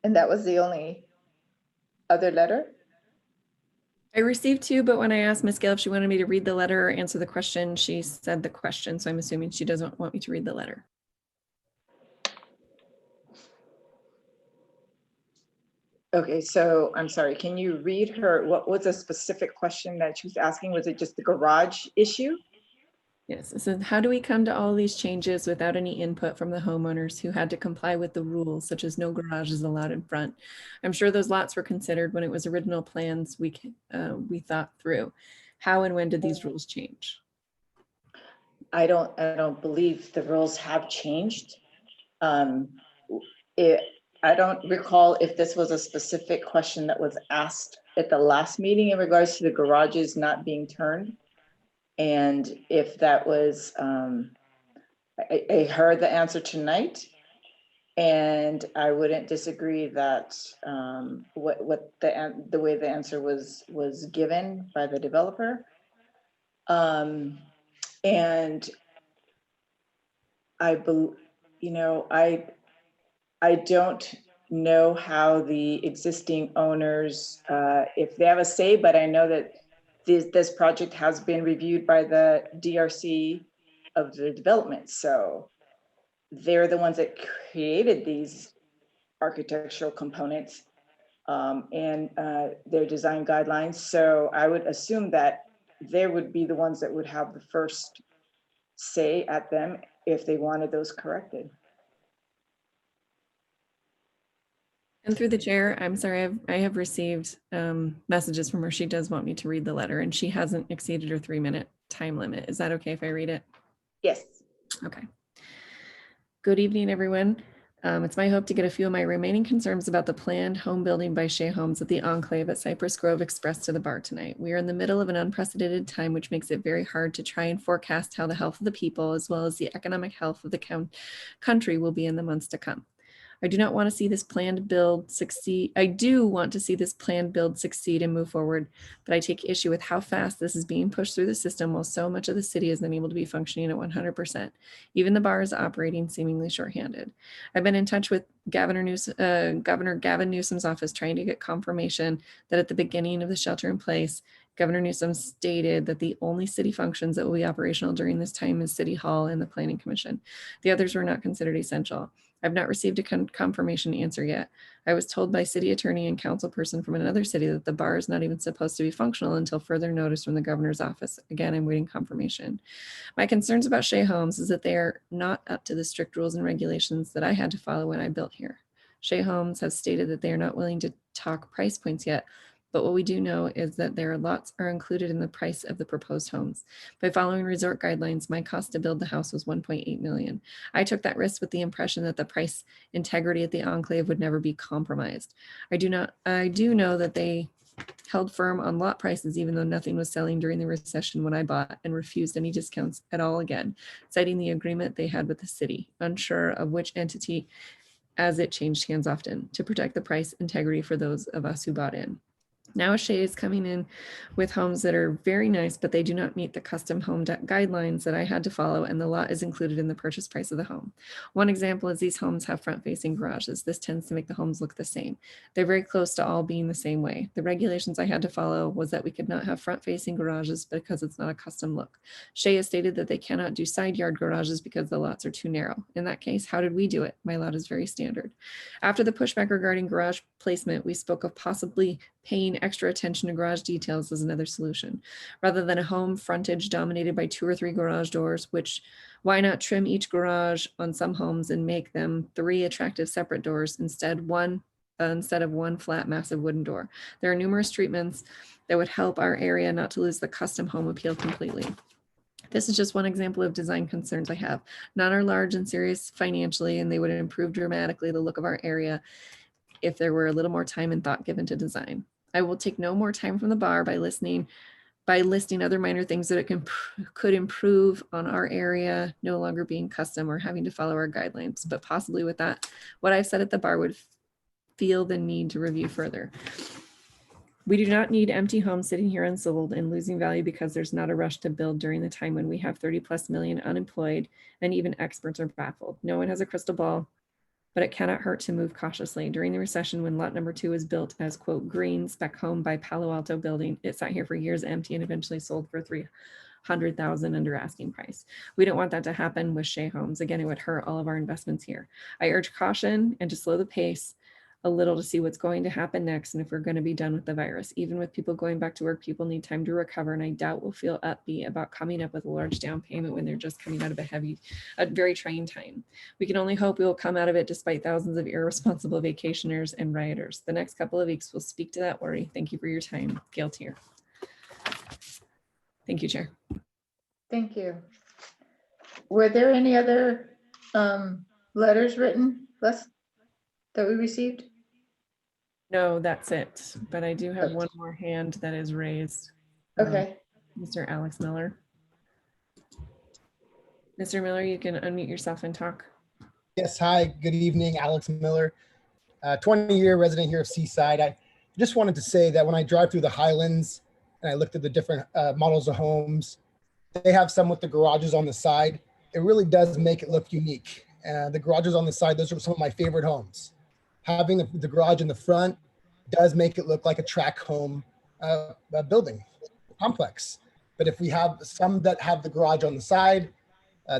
And that was the only other letter? I received two, but when I asked Ms. Gale if she wanted me to read the letter or answer the question, she said the question. So I'm assuming she doesn't want me to read the letter. Okay, so I'm sorry, can you read her, what was a specific question that she was asking? Was it just the garage issue? Yes, it says, how do we come to all these changes without any input from the homeowners who had to comply with the rules, such as no garages allowed in front? I'm sure those lots were considered when it was original plans we thought through. How and when did these rules change? I don't believe the rules have changed. I don't recall if this was a specific question that was asked at the last meeting in regards to the garages not being turned. And if that was, I heard the answer tonight, and I wouldn't disagree that what the way the answer was given by the developer. And I don't know how the existing owners, if they have a say, but I know that this project has been reviewed by the DRC of the development. So they're the ones that created these architectural components and their design guidelines. So I would assume that they would be the ones that would have the first say at them if they wanted those corrected. And through the chair, I'm sorry, I have received messages from her. She does want me to read the letter and she hasn't exceeded her 3-minute time limit. Is that okay if I read it? Yes. Okay. Good evening, everyone. It's my hope to get a few of my remaining concerns about the planned home building by Shea Homes at the Enclave at Cypress Grove expressed to the bar tonight. We are in the middle of an unprecedented time, which makes it very hard to try and forecast how the health of the people, as well as the economic health of the country, will be in the months to come. I do not want to see this planned build succeed. I do want to see this planned build succeed and move forward, but I take issue with how fast this is being pushed through the system while so much of the city is unable to be functioning at 100%. Even the bar is operating seemingly shorthanded. I've been in touch with Governor Gavin Newsom's office trying to get confirmation that at the beginning of the shelter in place, Governor Newsom stated that the only city functions that will be operational during this time is City Hall and the Planning Commission. The others were not considered essential. I've not received a confirmation answer yet. I was told by city attorney and council person from another city that the bar is not even supposed to be functional until further notice from the governor's office. Again, I'm waiting confirmation. My concerns about Shea Homes is that they are not up to the strict rules and regulations that I had to follow when I built here. Shea Homes has stated that they are not willing to talk price points yet, but what we do know is that their lots are included in the price of the proposed homes. By following resort guidelines, my cost to build the house was $1.8 million. I took that risk with the impression that the price integrity at the enclave would never be compromised. I do know that they held firm on lot prices, even though nothing was selling during the recession when I bought, and refused any discounts at all again, citing the agreement they had with the city, unsure of which entity as it changed hands often, to protect the price integrity for those of us who bought in. Now Shea is coming in with homes that are very nice, but they do not meet the custom home guidelines that I had to follow, and the lot is included in the purchase price of the home. One example is these homes have front-facing garages. This tends to make the homes look the same. They're very close to all being the same way. The regulations I had to follow was that we could not have front-facing garages because it's not a custom look. Shea has stated that they cannot do side yard garages because the lots are too narrow. In that case, how did we do it? My lot is very standard. After the pushback regarding garage placement, we spoke of possibly paying extra attention to garage details as another solution. Rather than a home frontage dominated by 2 or 3 garage doors, why not trim each garage on some homes and make them 3 attractive separate doors instead of one flat, massive wooden door? There are numerous treatments that would help our area not to lose the custom home appeal completely. This is just one example of design concerns I have. None are large and serious financially, and they would improve dramatically the look of our area if there were a little more time and thought given to design. I will take no more time from the bar by listing other minor things that it could improve on our area, no longer being custom or having to follow our guidelines, but possibly with that, what I've said at the bar would feel the need to review further. We do not need empty homes sitting here unsold and losing value because there's not a rush to build during the time when we have 30+ million unemployed and even experts are baffled. No one has a crystal ball, but it cannot hurt to move cautiously. During the recession, when lot number 2 was built as, quote, green spec home by Palo Alto Building, it sat here for years empty and eventually sold for $300,000 under asking price. We don't want that to happen with Shea Homes. Again, it would hurt all of our investments here. I urge caution and to slow the pace a little to see what's going to happen next and if we're going to be done with the virus. Even with people going back to work, people need time to recover, and I doubt we'll feel upbeat about coming up with a large down payment when they're just coming out of a very trying time. We can only hope we will come out of it despite thousands of irresponsible vacationers and rioters. The next couple of weeks will speak to that worry. Thank you for your time. Gail Tier. Thank you, Chair. Thank you. Were there any other letters written, Les, that we received? No, that's it. But I do have one more hand that is raised. Okay. Mr. Alex Miller. Mr. Miller, you can unmute yourself and talk. Yes, hi, good evening, Alex Miller, 20-year resident here of Seaside. I just wanted to say that when I drive through the Highlands and I looked at the different models of homes, they have some with the garages on the side. It really does make it look unique. The garages on the side, those are some of my favorite homes. Having the garage in the front does make it look like a track home building complex. But if we have some that have the garage on the side,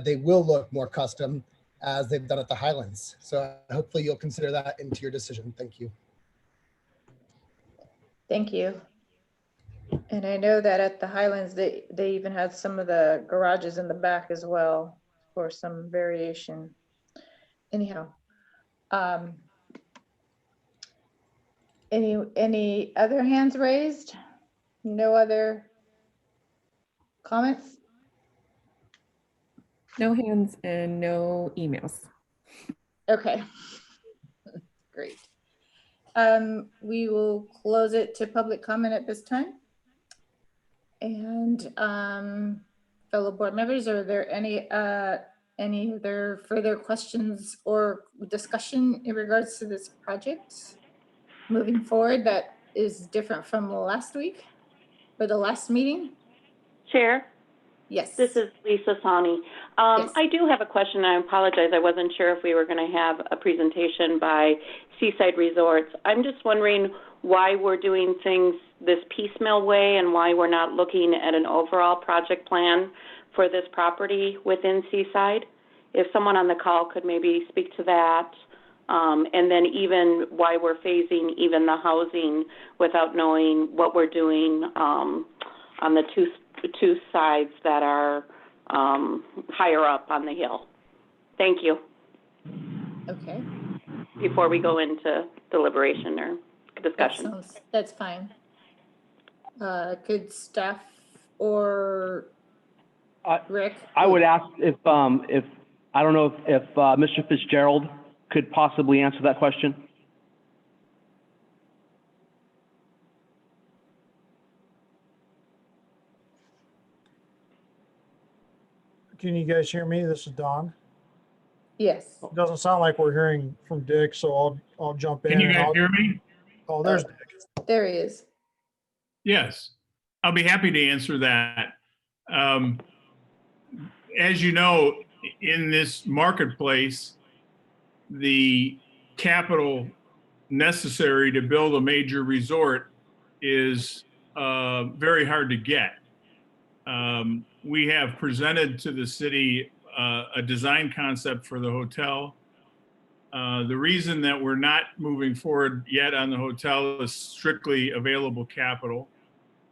they will look more custom as they've done at the Highlands. So hopefully you'll consider that into your decision. Thank you. Thank you. And I know that at the Highlands, they even had some of the garages in the back as well for some variation. Anyhow, any other hands raised? No other comments? No hands and no emails. Okay, great. We will close it to public comment at this time. And fellow board members, are there any any other further questions or discussion in regards to this project moving forward that is different from last week or the last meeting? Chair, Yes. this is Lisa Sani. Yes. I do have a question. I apologize. I wasn't sure if we were going to have a presentation by Seaside Resorts. I'm just wondering why we're doing things this piecemeal way and why we're not looking at an overall project plan for this property within Seaside. If someone on the call could maybe speak to that. And then even why we're phasing even the housing without knowing what we're doing on the two sides that are higher up on the hill. Thank you. Okay. Before we go into deliberation or discussion. That's fine. Could staff or Rick? I would ask if I don't know if Mr. Fitzgerald could possibly answer that question. Can you guys hear me? This is Don. Yes. It doesn't sound like we're hearing from Dick, so I'll jump in. Can you and guys I'll- hear me? Oh, there's Dick. There he is. Yes, I'll be happy to answer that. As you know, in this marketplace, the capital necessary to build a major resort is very hard to get. We have presented to the city a design concept for the hotel. The reason that we're not moving forward yet on the hotel is strictly available capital.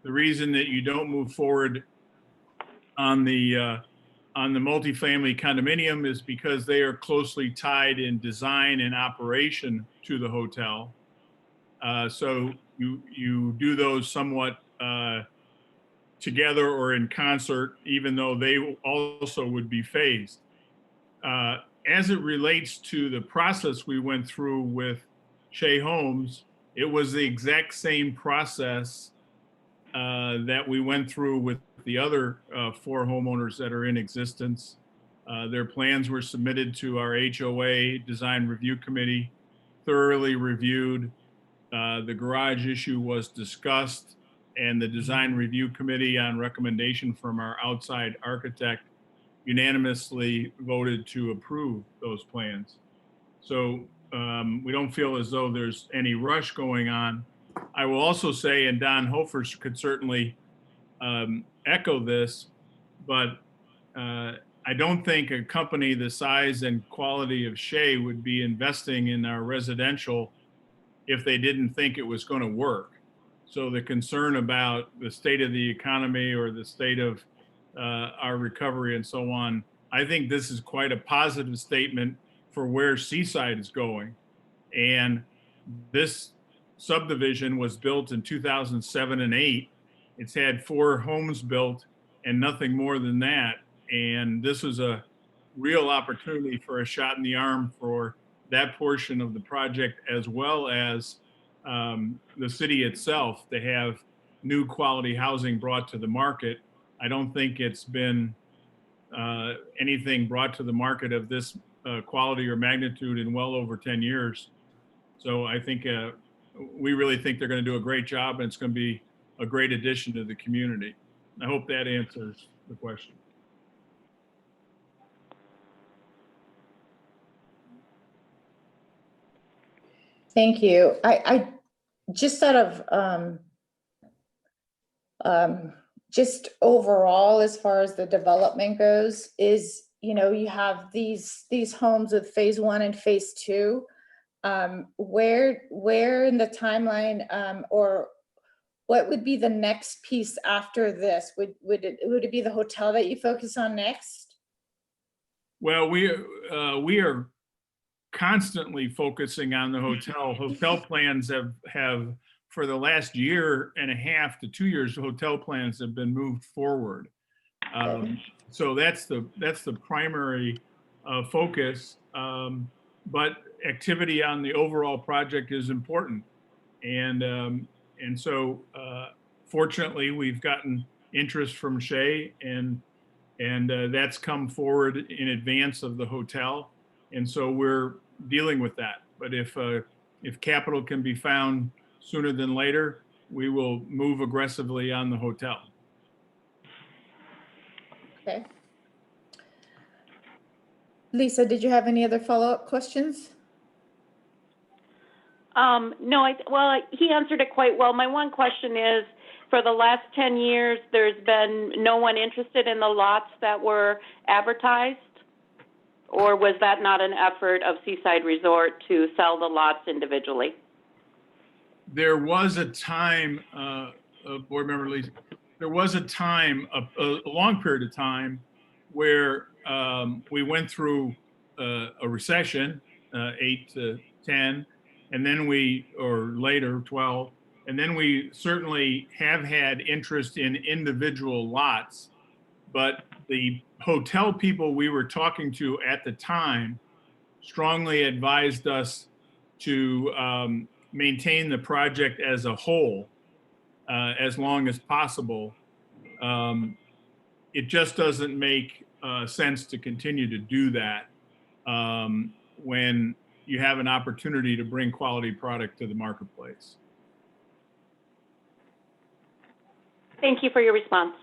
The reason that you don't move forward on the multifamily condominium is because they are closely tied in design and operation to the hotel. So you do those somewhat together or in concert, even though they also would be phased. As it relates to the process we went through with Shea Homes, it was the exact same process that we went through with the other 4 homeowners that are in existence. Their plans were submitted to our HOA Design Review Committee, thoroughly reviewed. The garage issue was discussed, and the Design Review Committee, on recommendation from our outside architect, unanimously voted to approve those plans. So we don't feel as though there's any rush going on. I will also say, and Donhofer could certainly echo this, but I don't think a company the size and quality of Shea would be investing in our residential if they didn't think it was going to work. So the concern about the state of the economy or the state of our recovery and so on, I think this is quite a positive statement for where Seaside is going. And this subdivision was built in 2007 and 8. It's had 4 homes built and nothing more than that. And this is a real opportunity for a shot in the arm for that portion of the project, as well as the city itself, to have new quality housing brought to the market. I don't think it's been anything brought to the market of this quality or magnitude in well over 10 years. So I think we really think they're going to do a great job, and it's going to be a great addition to the community. I hope that answers the question. Thank you. I just out of just overall, as far as the development goes, is, you know, you have these homes with phase 1 and phase 2. Where in the timeline, or what would be the next piece after this? Would it be the hotel that you focus on next? Well, we are constantly focusing on the hotel. Hotel plans have for the last year and a half to 2 years, hotel plans have been moved forward. So that's the primary focus. But activity on the overall project is important, and so fortunately we've gotten interest from Shea, and And that's come forward in advance of the hotel. And so we're dealing with that. But if capital can be found sooner than later, we will move aggressively on the hotel. Okay. Lisa, did you have any other follow-up questions? No, well, he answered it quite well. My one question is, for the last 10 years, there's been no one interested in the lots that were advertised? Or was that not an effort of Seaside Resort to sell the lots individually? There was a time, board member Lisa, there was a time, a long period of time where we went through a recession, 8 to 10, and then or later, 12, and then we certainly have had interest in individual lots, but the hotel people we were talking to at the time strongly advised us to maintain the project as a whole as long as possible. It just doesn't make sense to continue to do that when you have an opportunity to bring quality product to the marketplace. Thank you for your response.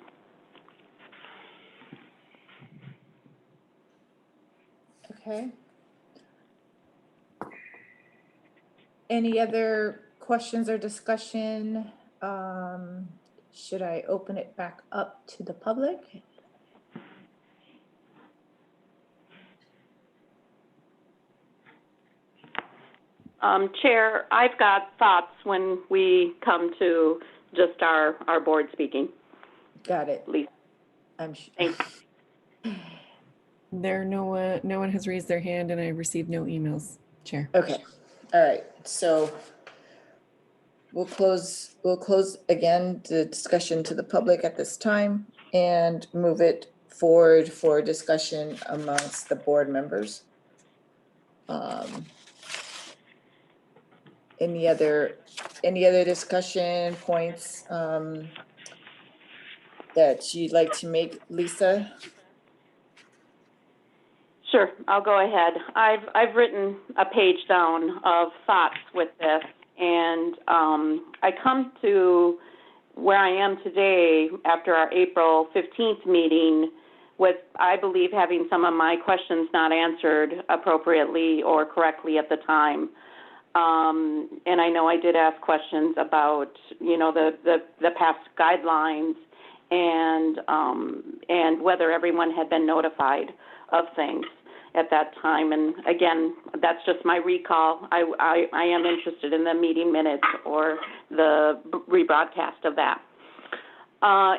Okay. Any other questions or discussion? Should I open it back up to the public? Chair, I've got thoughts when we come to just our board speaking. Got it. Lisa. Thanks. No one has raised their hand and I received no emails, Chair. Okay. All right. So we'll close again the discussion to the public at this time and move it forward for discussion amongst the board members. Any other discussion points that you'd like to make, Lisa? Sure, I'll go ahead. I've written a page down of thoughts with this, and I come to where I am today after our April 15th meeting with, I believe, having some of my questions not answered appropriately or correctly at the time. And I know I did ask questions about, the past guidelines and whether everyone had been notified of things at that time. And again, that's just my recall. I am interested in the meeting minutes or the rebroadcast of that.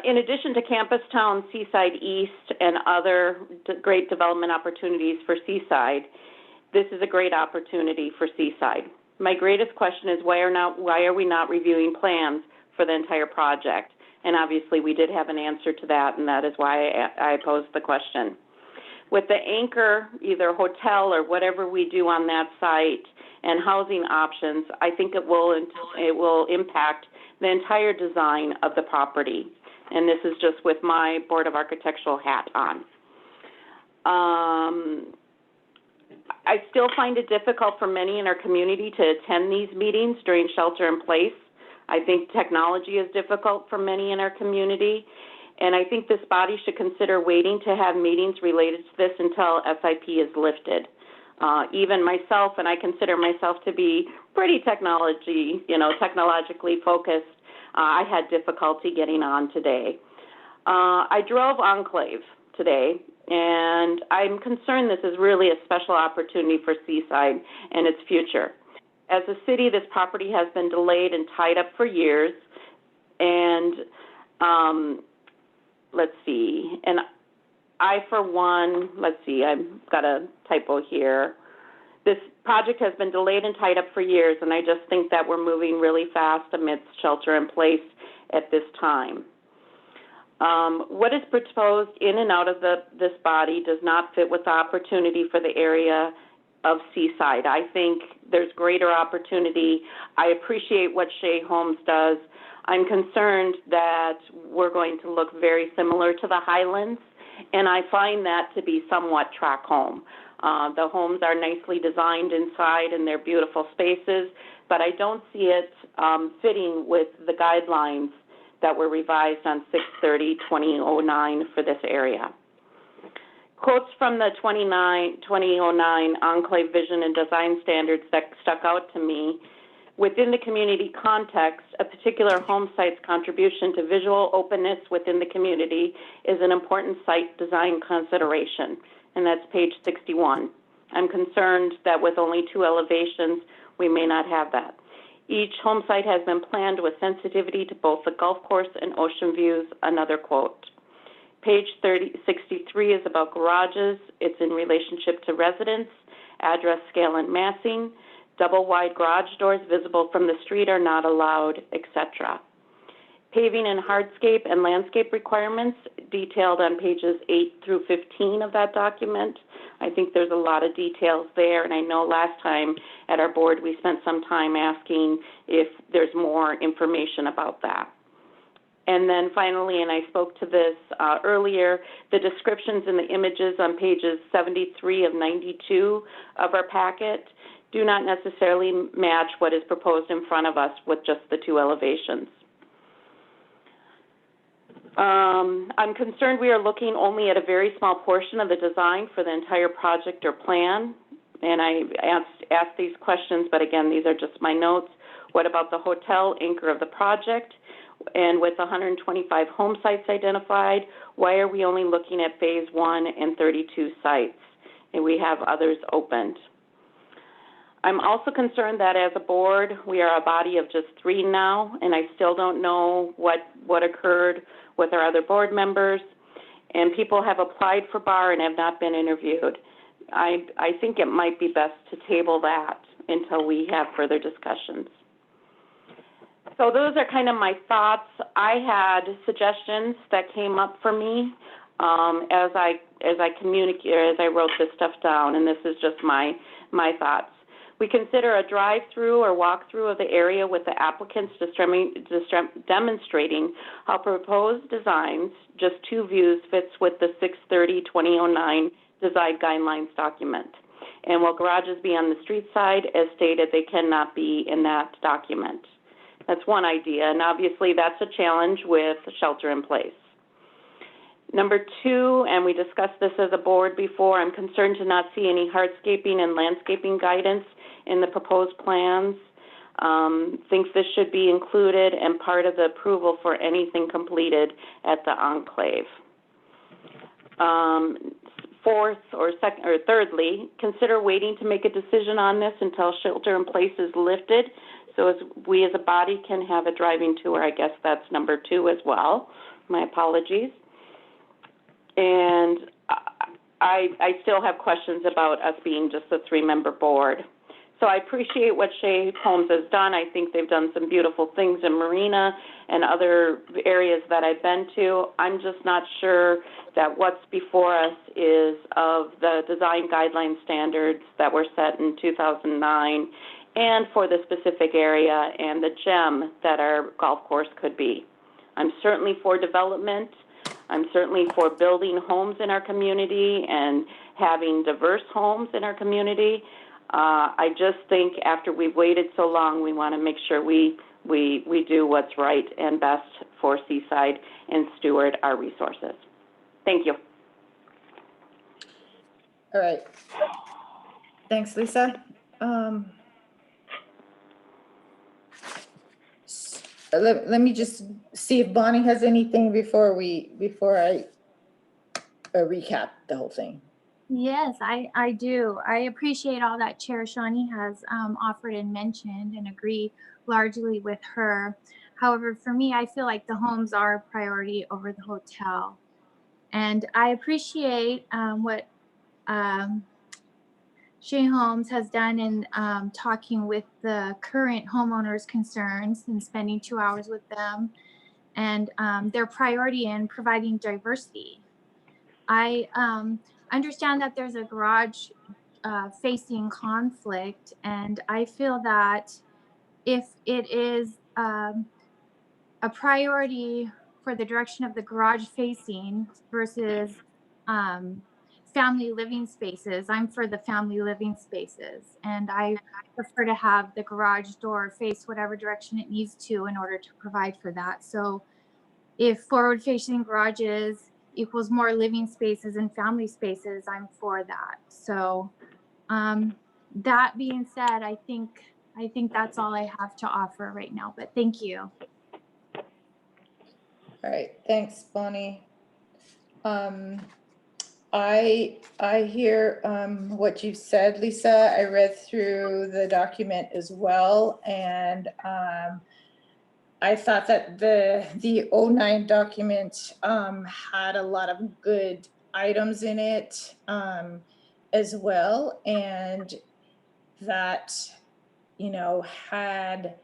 In addition to Campus Town, Seaside East, and other great development opportunities for Seaside, this is a great opportunity for Seaside. My greatest question is why are we not reviewing plans for the entire project? And obviously we did have an answer to that, and that is why I posed the question. With the anchor, either hotel or whatever we do on that site and housing options, I think it will impact the entire design of the property. And this is just with my Board of Architectural hat on. I still find it difficult for many in our community to attend these meetings during shelter in place. I think technology is difficult for many in our community. And I think this body should consider waiting to have meetings related to this until SIP is lifted. Even myself, and I consider myself to be pretty technologically focused, I had difficulty getting on today. I drove Enclave today, and I'm concerned this is really a special opportunity for Seaside and its future. As a city, this property has been delayed and tied up for years, and let's see, and I, for one, I've got a typo here. This project has been delayed and tied up for years, and I just think that we're moving really fast amidst shelter in place at this time. What is proposed in and out of this body does not fit with the opportunity for the area of Seaside. I think there's greater opportunity. I appreciate what Shea Homes does. I'm concerned that we're going to look very similar to the Highlands and I find that to be somewhat track home. The homes are nicely designed inside and they're beautiful spaces, but I don't see it fitting with the guidelines that were revised on 6/30/2009 for this area. Quotes from the 2009 Enclave Vision and Design Standards that stuck out to me. Within the community context, a particular home site's contribution to visual openness within the community is an important site design consideration, and that's page 61. I'm concerned that with only 2 elevations, we may not have that. Each home site has been planned with sensitivity to both the golf course and ocean views, another quote. Page 63 is about garages. It's in relationship to residents, address, scale, and massing. Double wide garage doors visible from the street are not allowed, etc. Paving and hardscape and landscape requirements detailed on pages 8 through 15 of that document. I think there's a lot of details there, and I know last time at our board we spent some time asking if there's more information about that. And then finally, and I spoke to this earlier, the descriptions in the images on pages 73 of 92 of our packet do not necessarily match what is proposed in front of us with just the 2 elevations. I'm concerned we are looking only at a very small portion of the design for the entire project or plan. And I asked these questions, but again, these are just my notes. What about the hotel anchor of the project? And with 125 home sites identified, why are we only looking at phase 1 and 32 sites? And we have others opened. I'm also concerned that as a board, we are a body of just 3 now, and I still don't know what occurred with our other board members. And people have applied for BAR and have not been interviewed. I think it might be best to table that until we have further discussions. So those are kind of my thoughts. I had suggestions that came up for me as I wrote this stuff down, and this is just my thoughts. We consider a drive-through or walk-through of the area with the applicants demonstrating how proposed designs, just 2 views, fits with the 6/30/2009 design guidelines document. And will garages be on the street side? As stated, they cannot be in that document. That's one idea, and obviously that's a challenge with shelter in place. Number 2, and we discussed this as a board before, I'm concerned to not see any hardscaping and landscaping guidance in the proposed plans. Think this should be included and part of the approval for anything completed at the enclave. Thirdly, consider waiting to make a decision on this until shelter in place is lifted, so as we as a body can have a driving tour. I guess that's number 2 as well. My apologies. And I still have questions about us being just a 3-member board. So I appreciate what Shea Homes has done. I think they've done some beautiful things in Marina and other areas that I've been to. I'm just not sure that what's before us is of the design guideline standards that were set in 2009 and for the specific area and the gem that our golf course could be. I'm certainly for development. I'm certainly for building homes in our community and having diverse homes in our community. I just think after we've waited so long, we want to make sure we do what's right and best for Seaside and steward our resources. Thank you. All right. Thanks, Lisa. Let me just see if Bonnie has anything before I recap the whole thing. Yes, I do. I appreciate all that Chair Shawnee has offered and mentioned and agree largely with her. However, for me, I feel like the homes are a priority over the hotel. And I appreciate what Shea Homes has done in talking with the current homeowners' concerns and spending 2 hours with them and their priority in providing diversity. I understand that there's a garage facing conflict, and I feel that if it is a priority for the direction of the garage facing versus family living spaces. I'm for the family living spaces, and I prefer to have the garage door face whatever direction it needs to in order to provide for that. So if forward facing garages equals more living spaces and family spaces, I'm for that. So that being said, I think that's all I have to offer right now, but thank you. All right, thanks, Bonnie. I hear what you've said, Lisa. I read through the document as well, and I thought that the 09 document had a lot of good items in it as well, and that, you know, had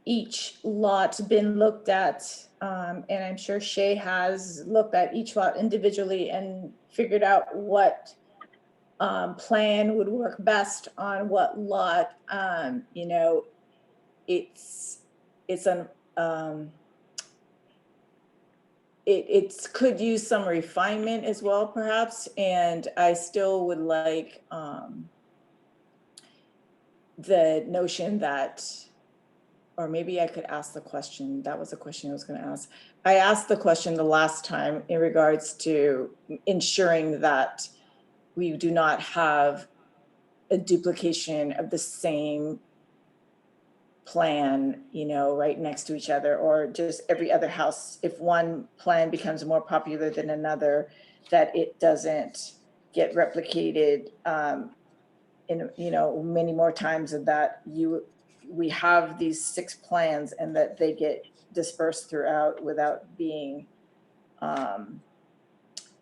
each lot been looked at, and I'm sure Shay has looked at each lot individually and figured out what plan would work best on what lot. You know, it's an it could use some refinement as well, perhaps, and I still would like the notion that, or maybe I could ask the question. That was a question I was going to ask. I asked the question the last time in regards to ensuring that we do not have a duplication of the same plan, you know, right next to each other, or just every other house. If one plan becomes more popular than another, that it doesn't get replicated in, you know, many more times, of that we have these 6 plans and that they get dispersed throughout without being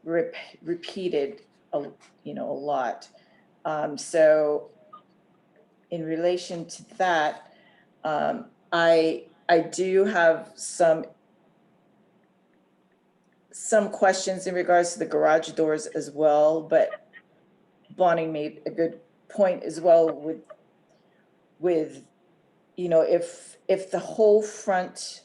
repeated, you know, a lot. So in relation to that, I do have some questions in regards to the garage doors as well, but Bonnie made a good point as well with you know, if the whole front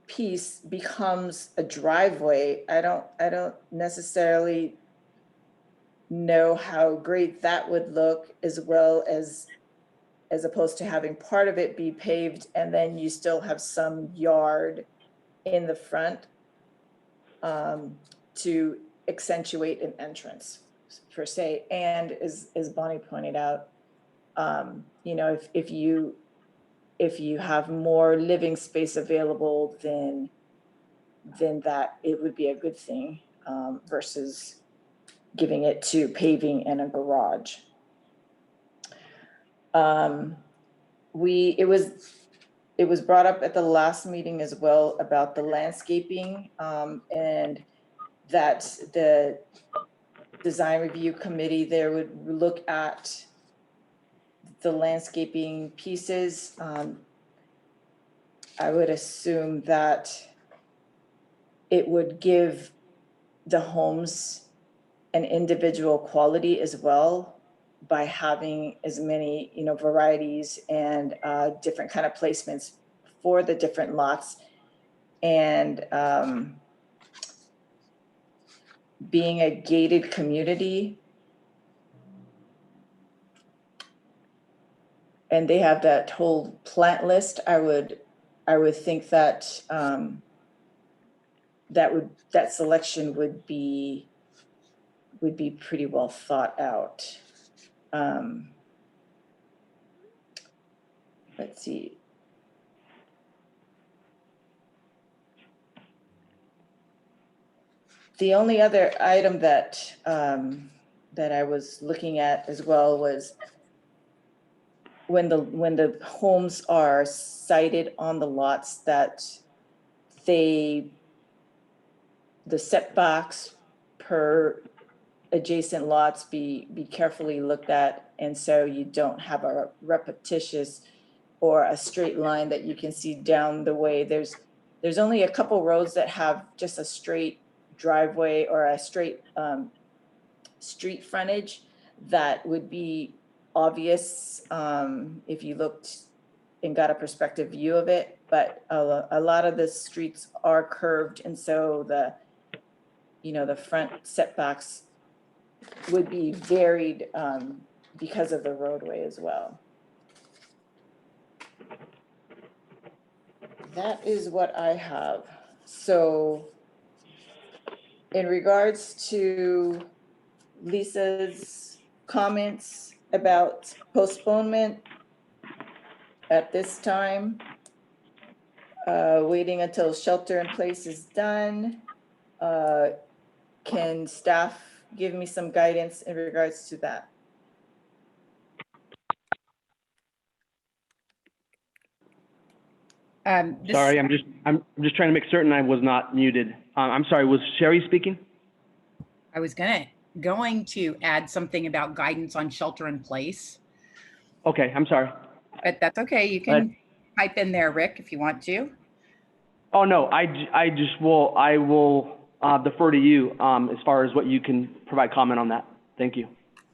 piece becomes a driveway, I don't necessarily know how great that would look, as well as opposed to having part of it be paved and then you still have some yard in the front to accentuate an entrance per se. And as Bonnie pointed out, you know, if you have more living space available, then that it would be a good thing versus giving it to paving and a garage. It was brought up at the last meeting as well about the landscaping, and that the design review committee there would look at the landscaping pieces. I would assume that it would give the homes an individual quality as well, by having as many, you know, varieties and different kind of placements for the different lots. And being a gated community, and they have that whole plant list, I would think that that selection would be pretty well thought out. Let's see. The only other item that that I was looking at as well was when the homes are sited on the lots, that the setbacks per adjacent lots be carefully looked at, and so you don't have a repetitious or a straight line that you can see down the way. There's only a couple roads that have just a straight driveway or a straight street frontage that would be obvious if you looked and got a perspective view of it. But a lot of the streets are curved, and so you know, the front setbacks would be varied because of the roadway as well. That is what I have. So in regards to Lisa's comments about postponement at this time, waiting until shelter in place is done, can staff give me some guidance in regards to that? Sorry, I'm just trying to make certain I was not muted. I'm sorry, was Sherry speaking? I was going to add something about guidance on shelter in place, Okay, I'm sorry. but that's okay. You can pipe in there, Rick, if you want to. Oh, no, I will defer to you as far as what you can provide comment on that. Thank you.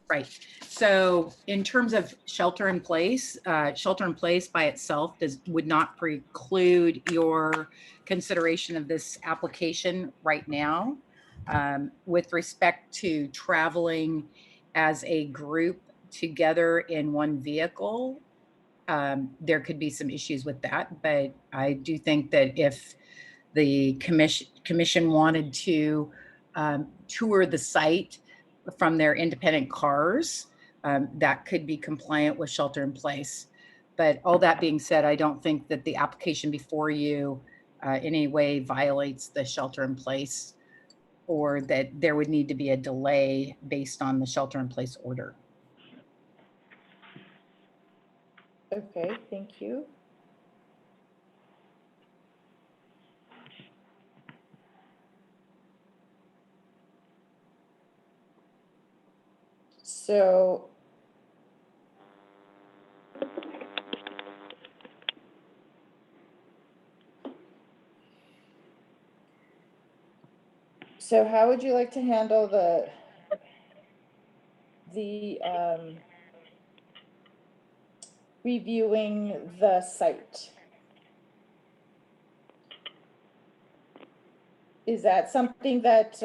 Right. So in terms of shelter in place by itself would not preclude your consideration of this application right now. With respect to traveling as a group together in one vehicle, there could be some issues with that. But I do think that if the commission wanted to tour the site from their independent cars, that could be compliant with shelter in place. But all that being said, I don't think that the application before you in any way violates the shelter in place, or that there would need to be a delay based on the shelter in place order. Okay, thank you. So how would you like to handle the reviewing the site? Is that something that,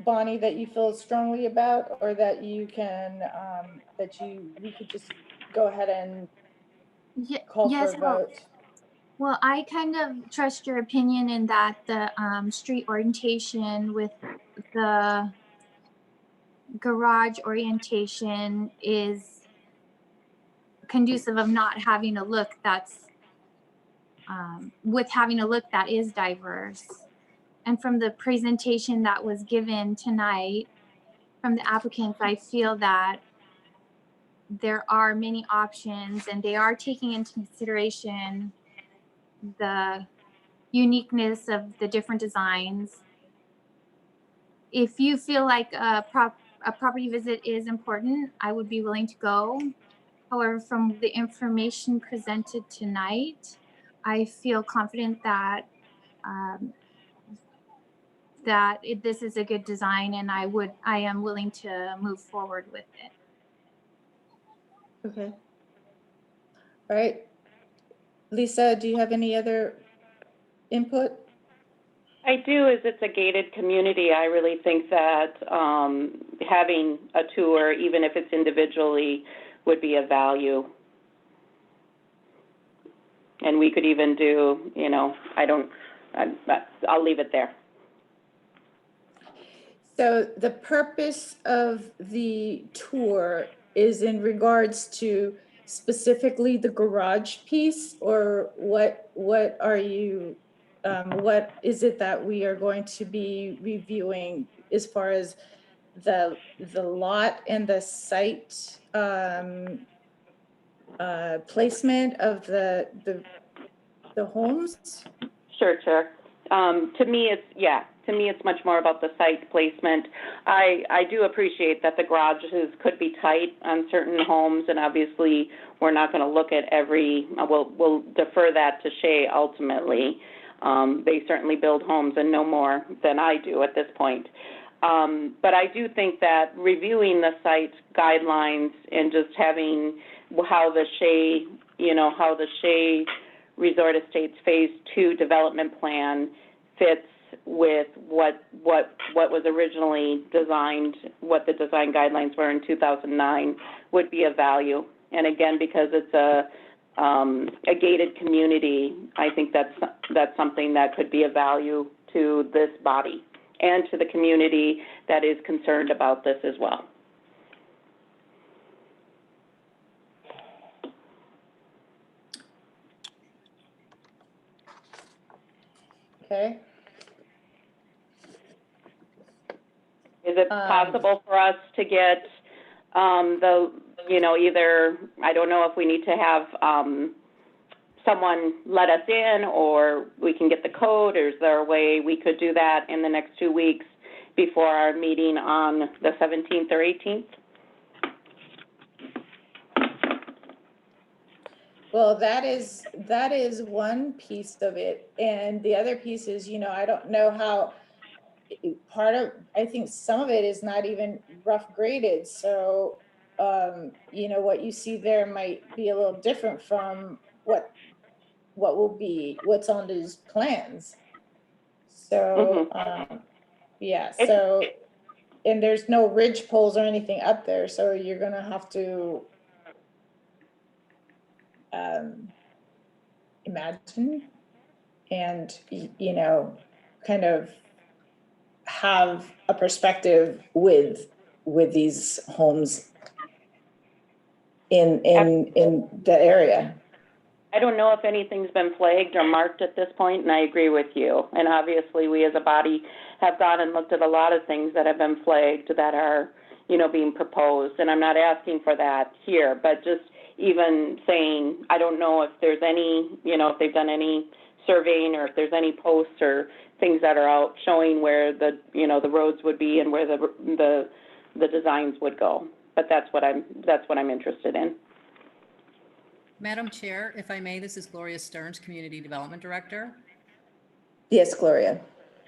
Bonnie, that you feel strongly about, or that you can, we could just go ahead and call for a vote? Well, I kind of trust your opinion in that the street orientation with the garage orientation is conducive of not having a look that's with having a look that is diverse. And from the presentation that was given tonight from the applicants, I feel that there are many options and they are taking into consideration the uniqueness of the different designs. If you feel like a property visit is important, I would be willing to go. However, from the information presented tonight, I feel confident that this is a good design, and I am willing to move forward with it. Okay. All right. Lisa, do you have any other input? I do, as it's a gated community. I really think that having a tour, even if it's individually, would be of value. And we could even do, you know, I'll leave it there. So the purpose of the tour is in regards to specifically the garage piece, or what are you, what is it that we are going to be reviewing as far as the lot and the site placement of the homes? Sure, Chair. To me, it's much more about the site placement. I do appreciate that the garages could be tight on certain homes, and obviously we're not going to look at every. We'll defer that to Shay ultimately. They certainly build homes and know more than I do at this point. But I do think that reviewing the site guidelines and just having how the Shay Resort Estates Phase 2 development plan fits with what was originally designed, what the design guidelines were in 2009 would be of value. And again, because it's a gated community, I think that's something that could be of value to this body and to the community that is concerned about this as well. Okay. Is it possible for us to get either, I don't know if we need to have someone let us in, or we can get the code, or is there a way we could do that in the next 2 weeks before our meeting on the 17th or 18th? Well, that is one piece of it. And the other piece is, I don't know how, I think some of it is not even rough graded. So, what you see there might be a little different from what's on these plans. So, yeah, so, and there's no ridge poles or anything up there. So you're going to have to imagine and, kind of have a perspective with these homes in the area. I don't know if anything's been flagged or marked at this point, and I agree with you. And obviously, we as a body have gone and looked at a lot of things that have been flagged that are, being proposed. And I'm not asking for that here, but just even saying, I don't know if there's any, if they've done any surveying, or if there's any posts or things that are out showing where the, the roads would be and where the designs would go. But that's what I'm interested in. Madam Chair, if I may, this is Gloria Stearns, Community Development Director. Yes, Gloria.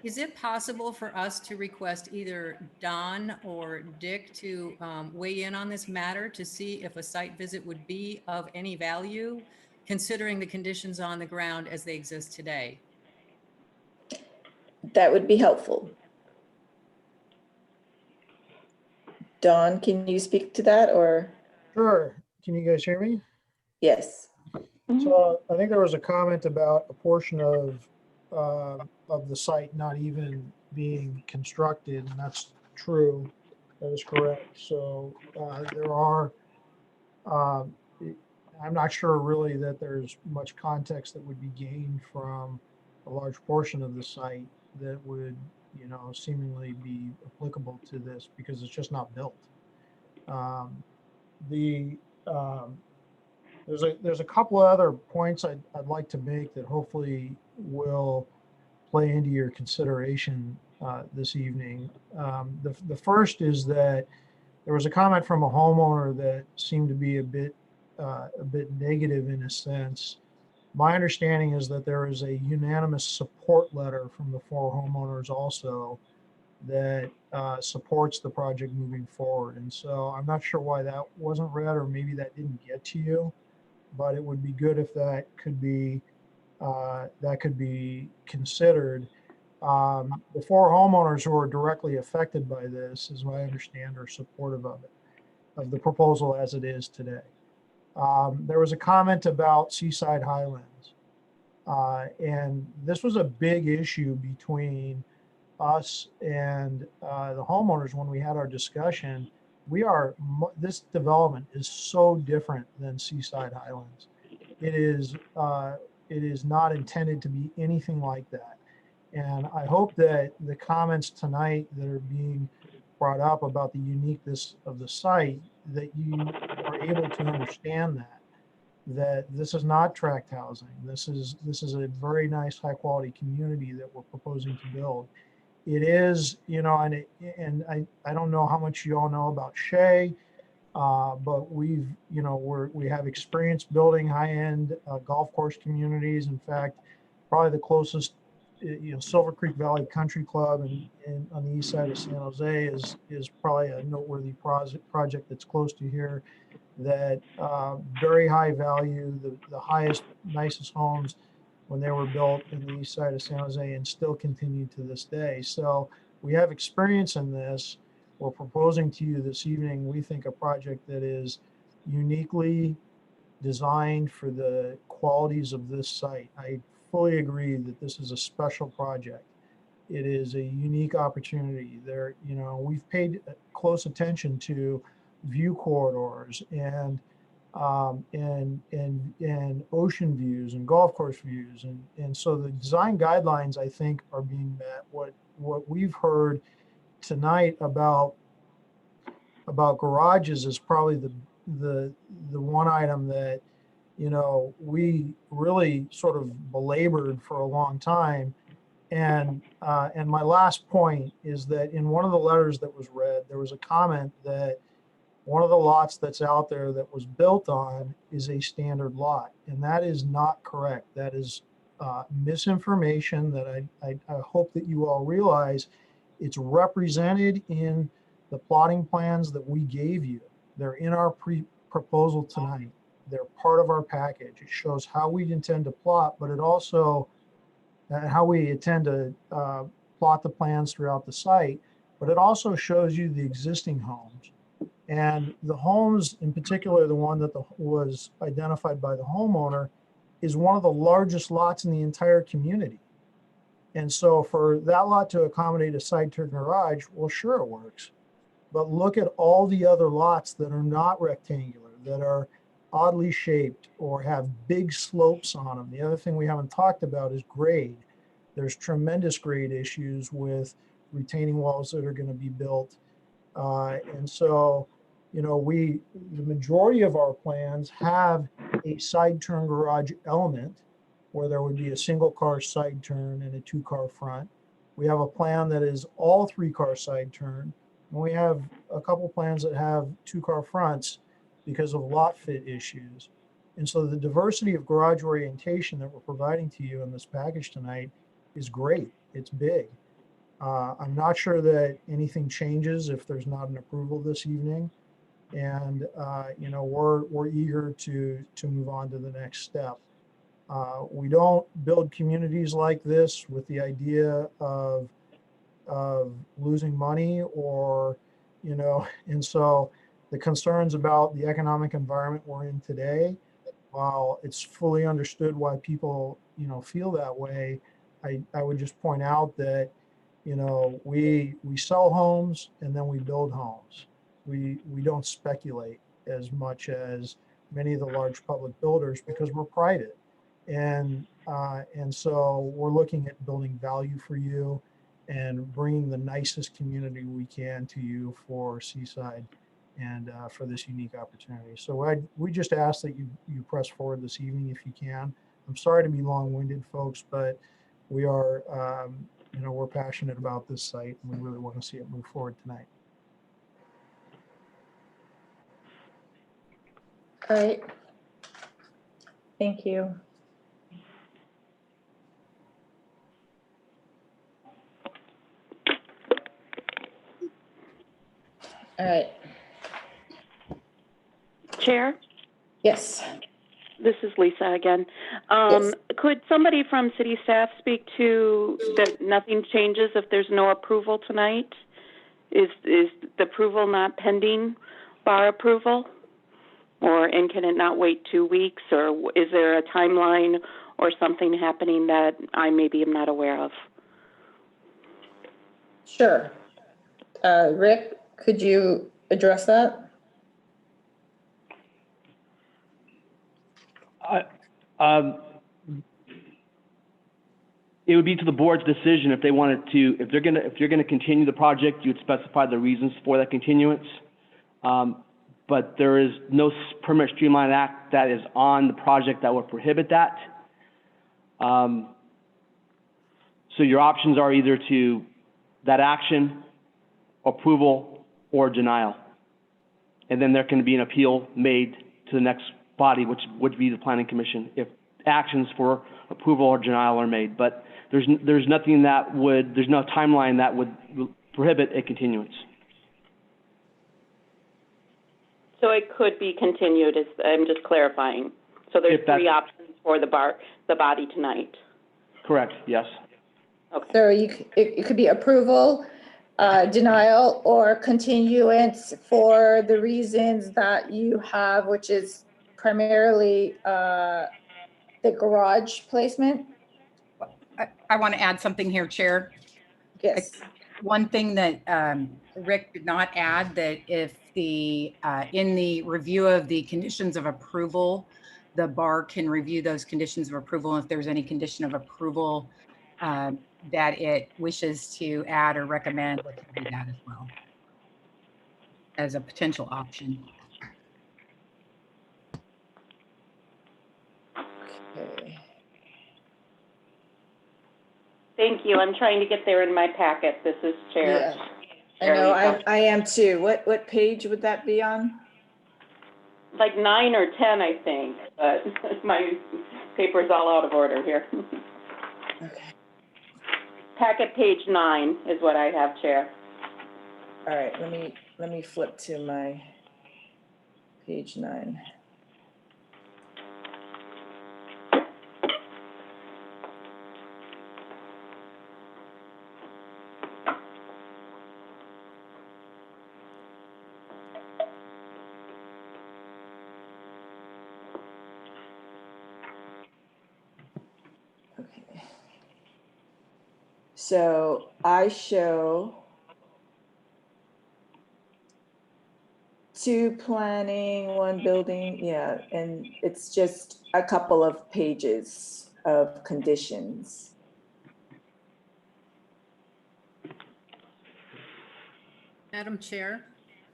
Is it possible for us to request either Don or Dick to weigh in on this matter to see if a site visit would be of any value, considering the conditions on the ground as they exist today? That would be helpful. Dawn, can you speak to that, or? Sure. Can you guys hear me? Yes. So I think there was a comment about a portion of the site not even being constructed, and that's true. That is correct. So there are, I'm not sure really that there's much context that would be gained from a large portion of the site that would, seemingly be applicable to this, because it's just not built. There's a couple of other points I'd like to make that hopefully will play into your consideration this evening. The first is that there was a comment from a homeowner that seemed to be a bit negative in a sense. My understanding is that there is a unanimous support letter from the 4 homeowners also that supports the project moving forward. And so I'm not sure why that wasn't read, or maybe that didn't get to you, but it would be good if that could be considered. The 4 homeowners who are directly affected by this, as I understand, are supportive of it, of the proposal as it is today. There was a comment about Seaside Highlands, and this was a big issue between us and the homeowners when we had our discussion. This development is so different than Seaside Highlands. It is not intended to be anything like that. And I hope that the comments tonight that are being brought up about the uniqueness of the site, that you are able to understand that this is not tract housing. This is a very nice, high quality community that we're proposing to build. It is, and I don't know how much you all know about Shea, but we have experience building high-end golf course communities. In fact, probably the closest, Silver Creek Valley Country Club and on the east side of San Jose is probably a noteworthy project that's close to here. That very high value, the highest, nicest homes, when they were built in the east side of San Jose and still continue to this day. So we have experience in this. We're proposing to you this evening, we think, a project that is uniquely designed for the qualities of this site. I fully agree that this is a special project. It is a unique opportunity. There, you know, we've paid close attention to view corridors and ocean views and golf course views, and so the design guidelines, I think, are being met. What we've heard tonight about garages is probably the one item that, you know, we really sort of belabored for a long time. And my last point is that in one of the letters that was read, there was a comment that one of the lots that's out there that was built on is a standard lot, and that is not correct. That is misinformation that I hope that you all realize. It's represented in the plotting plans that we gave you. They're in our proposal tonight. They're part of our package. It shows how we intend to plot, but it also how we intend to plot the plans throughout the site, but it also shows you the existing homes. And the homes, in particular, the one that was identified by the homeowner, is one of the largest lots in the entire community. And so for that lot to accommodate a side turn garage, well, sure, it works. But look at all the other lots that are not rectangular, that are oddly shaped or have big slopes on them. The other thing we haven't talked about is grade. There's tremendous grade issues with retaining walls that are going to be built. And so, you know, the majority of our plans have a side turn garage element where there would be a single car side turn and a 2-car front. We have a plan that is all 3-car side turn. And we have a couple plans that have 2-car fronts because of lot fit issues. And so the diversity of garage orientation that we're providing to you in this package tonight is great. It's big. I'm not sure that anything changes if there's not an approval this evening. And, you know, we're eager to move on to the next step. We don't build communities like this with the idea of losing money or, you know, and so the concerns about the economic environment we're in today, while it's fully understood why people, you know, feel that way, I would just point out that, you know, we sell homes and then we build homes. We don't speculate as much as many of the large public builders because we're private. And so we're looking at building value for you and bringing the nicest community we can to you for Seaside and for this unique opportunity. So we just ask that you press forward this evening if you can. I'm sorry to be long-winded, folks, but we are, you know, we're passionate about this site and we really want to see it move forward tonight. All right. Thank you. All right. Chair, Yes. this is Lisa again. Yes. Could somebody from city staff speak to that nothing changes if there's no approval tonight? Is the approval not pending bar approval? And can it not wait 2 weeks, or is there a timeline or something happening that I maybe am not aware of? Sure. Rick, could you address that? It would be to the board's decision if they wanted to, if you're gonna continue the project, you'd specify the reasons for that continuance. But there is no permit streamline act that is on the project that would prohibit that. So your options are either to that action, approval, or denial. And then there can be an appeal made to the next body, which would be the planning commission, if actions for approval or denial are made. But there's nothing that would, there's no timeline that would prohibit a continuance. So it could be continued, I'm just clarifying. So there's If that's- 3 options for the body tonight. Correct, yes. Okay. So it could be approval, denial, or continuance for the reasons that you have, which is primarily the garage placement. I want to add something here, Chair. Yes. One thing that Rick did not add, that if in the review of the conditions of approval, the bar can review those conditions of approval. And if there's any condition of approval that it wishes to add or recommend, it can do that as well as a potential option. Okay. Thank you. I'm trying to get there in my packet. This is Chair. Yeah, I know, I am too. What page would that be on? Like 9 or 10, I think, but my paper's all out of order here. Okay, Packet page 9 is what I have, Chair. all right, let me flip to my page 9. Okay. So I show 2 planning, 1 building, yeah, and it's just a couple of pages of conditions. Madam Chair,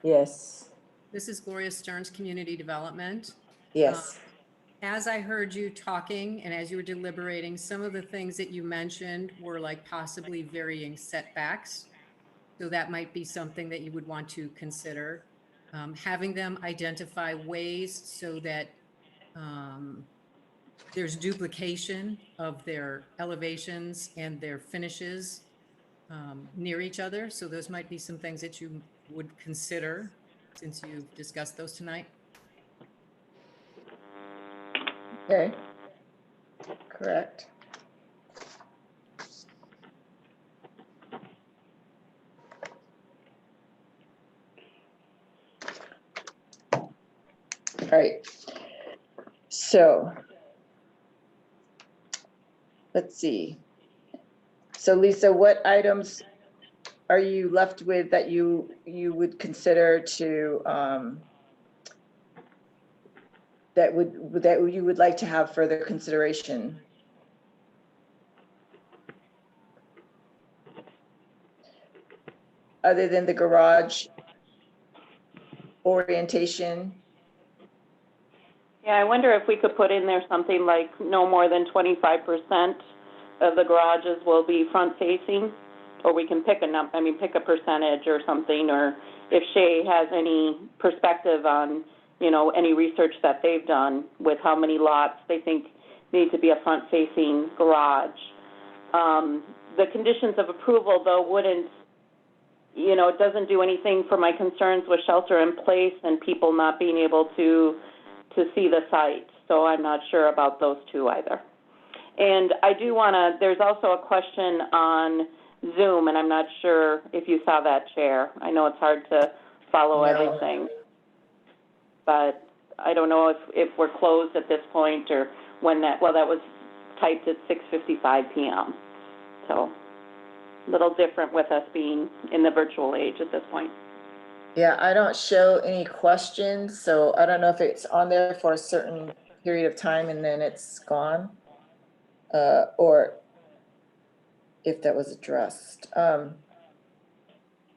Yes, this is Gloria Stearns, Community Development. yes, As I heard you talking and as you were deliberating, some of the things that you mentioned were like possibly varying setbacks. So that might be something that you would want to consider. Having them identify ways so that there's duplication of their elevations and their finishes near each other. So those might be some things that you would consider since you've discussed those tonight. Okay. Correct. all right. So let's see. So Lisa, what items are you left with that you would consider to, that you would like to have further consideration? Other than the garage orientation? Yeah, I wonder if we could put in there something like no more than 25% of the garages will be front facing, or we can pick pick a percentage or something, or if Shay has any perspective on, any research that they've done with how many lots they think need to be a front facing garage. The conditions of approval though wouldn't, it doesn't do anything for my concerns with shelter in place and people not being able to see the site. So I'm not sure about those two either. And I do there's also a question on Zoom, and I'm not sure if you saw that, Chair. I know it's hard to follow everything, but I don't know if we're closed at this point or when that was typed at 6:55 p.m. So a little different with us being in the virtual age at this point. Yeah, I don't show any questions, so I don't know if it's on there for a certain period of time and then it's gone, or if that was addressed.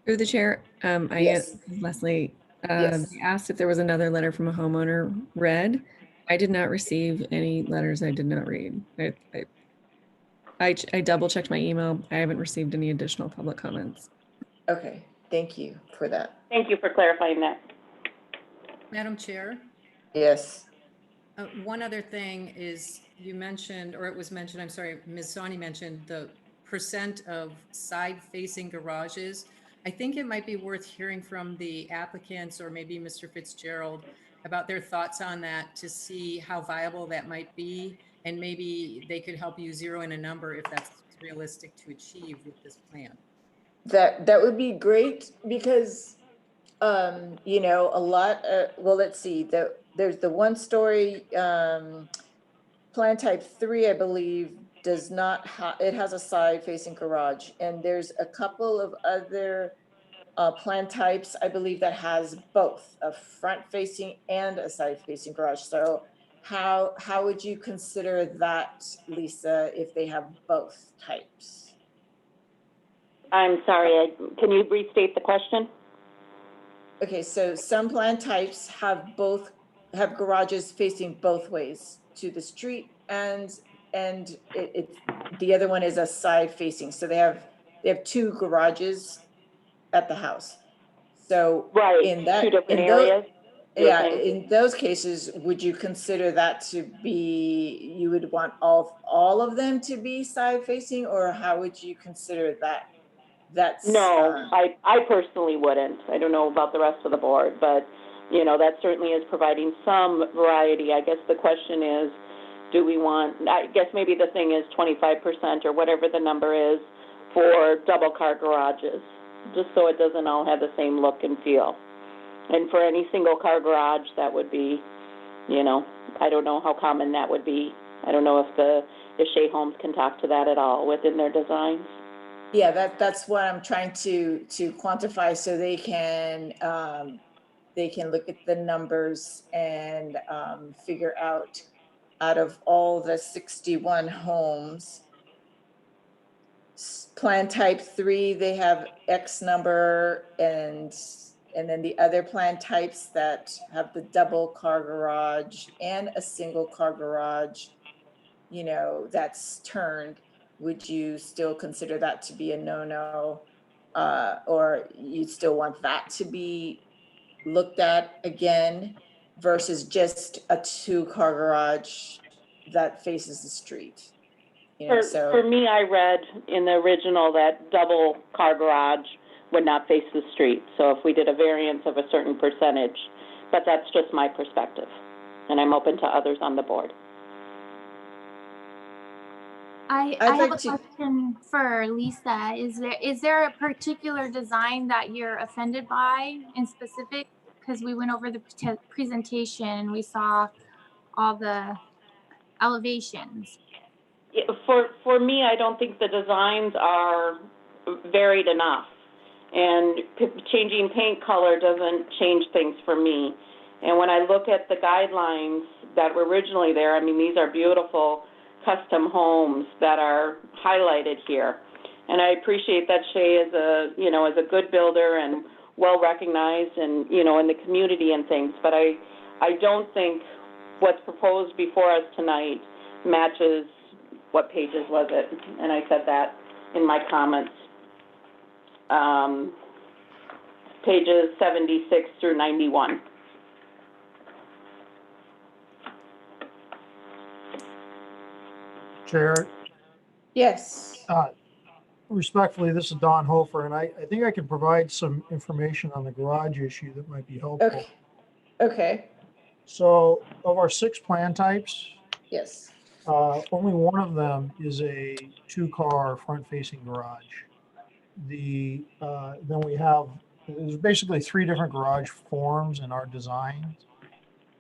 Through the chair, Yes. Leslie, Yes. they asked if there was another letter from a homeowner read. I did not receive any letters I did not read. I double checked my email. I haven't received any additional public comments. Okay, thank you for that. Thank you for clarifying that. Madam Chair, Yes. one other thing is you mentioned, or it was mentioned, I'm sorry, Ms. Sani mentioned the percent of side-facing garages. I think it might be worth hearing from the applicants or maybe Mr. Fitzgerald about their thoughts on that to see how viable that might be. And maybe they could help you zero in a number if that's realistic to achieve with this plan. That would be great because, you know, a lot, well, let's see, there's the 1-story, plan type 3, I believe, does not have, it has a side facing garage. And there's a couple of other plan types, I believe, that has both a front facing and a side facing garage. So how would you consider that, Lisa, if they have both types? I'm sorry, can you restate the question? Okay, so some plan types have garages facing both ways to the street, and it's the other one is a side facing. So they have 2 garages at the house. So Right, in that, 2 different in those, areas? you're yeah, saying? in those cases, would you consider that to be, you would want all of them to be side facing, or how would you consider that? No, I personally wouldn't. I don't know about the rest of the board, but, you know, that certainly is providing some variety. I guess the question is, do we want, I guess maybe the thing is 25% or whatever the number is for double car garages, just so it doesn't all have the same look and feel. And for any single car garage, that would be, you know, I don't know how common that would be. I don't know if Shea Homes can talk to that at all within their designs. Yeah, that's what I'm trying to quantify, so they can look at the numbers and figure out of all the 61 homes, plan type 3, they have X number, and then the other plan types that have the double car garage and a single car garage, you know, that's turned. Would you still consider that to be a no-no? Or you still want that to be looked at again versus just a 2-car garage that faces the street? You know, For me, I read in the original that double car garage would not face the street. So if we did a variance of a certain percentage, but that's just my perspective. And I'm open to others on the board. I have a question for Lisa. Is there a particular design that you're offended by in specific? Because we went over the presentation and we saw all the elevations. For me, I don't think the designs are varied enough. And changing paint color doesn't change things for me. And when I look at the guidelines that were originally there, I mean, these are beautiful custom homes that are highlighted here. And I appreciate that Shea is a good builder and well recognized and, you know, in the community and things. But I don't think what's proposed before us tonight matches, what pages was it? And I said that in my comments. Pages 76 through 91. Chair, yes. Respectfully, this is Donhofer, and I think I can provide some information on the garage issue that might be helpful. Okay. So of our 6 plan types, Yes. only one of them is a 2-car front-facing garage. Then we have, there's basically 3 different garage forms in our design.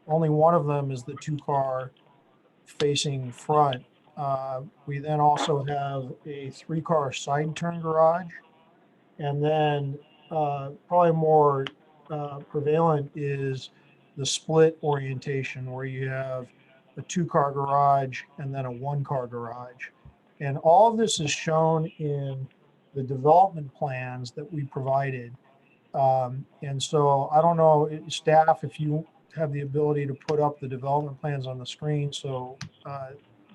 Only one of them is the 2-car facing front. We then also have a 3-car side turn garage. And then probably more prevalent is the split orientation, where you have a 2-car garage and then a 1-car garage. And all of this is shown in the development plans that we provided. And so I don't know, staff, if you have the ability to put up the development plans on the screen so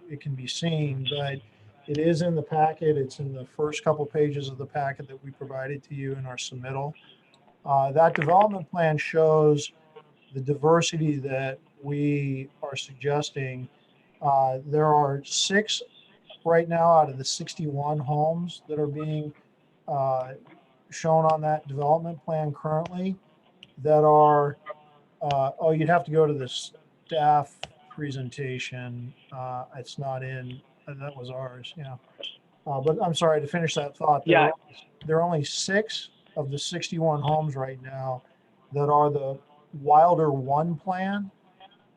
it can be seen, but it is in the packet. It's in the first couple pages of the packet that we provided to you in our submittal. That development plan shows the diversity that we are suggesting. There are 6 right now out of the 61 homes that are being shown on that development plan currently that are Oh, you'd have to go to the staff presentation. It's not in, that was ours, yeah. But I'm sorry, to finish that thought, Yeah. there are only 6 of the 61 homes right now that are the Wilder 1 plan.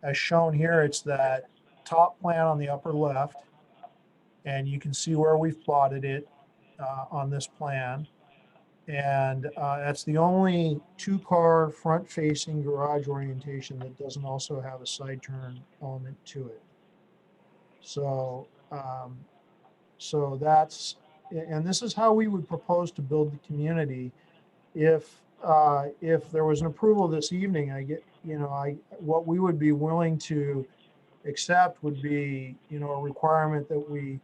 As shown here, it's that top plan on the upper left. And you can see where we've plotted it on this plan. And that's the only 2-car front-facing garage orientation that doesn't also have a side turn element to it. So, so that's, and this is how we would propose to build the community. If there was an approval this evening, what we would be willing to accept would be, a requirement that we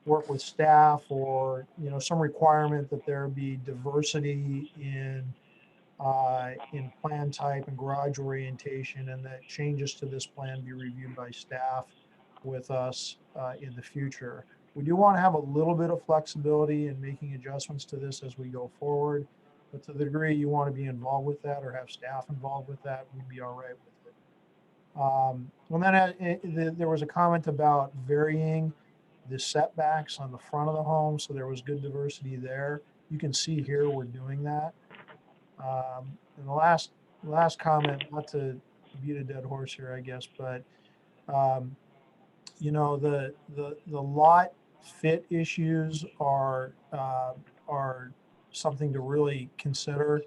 work with staff, or, some requirement that there be diversity in plan type and garage orientation, and that changes to this plan be reviewed by staff with us in the future. We do want to have a little bit of flexibility in making adjustments to this as we go forward, but to the degree you want to be involved with that or have staff involved with that, we'd be all right with it. And then there was a comment about varying the setbacks on the front of the home, so there was good diversity there. You can see here we're doing that. And the last comment, not to beat a dead horse here, I guess, but the lot fit issues are something to really consider.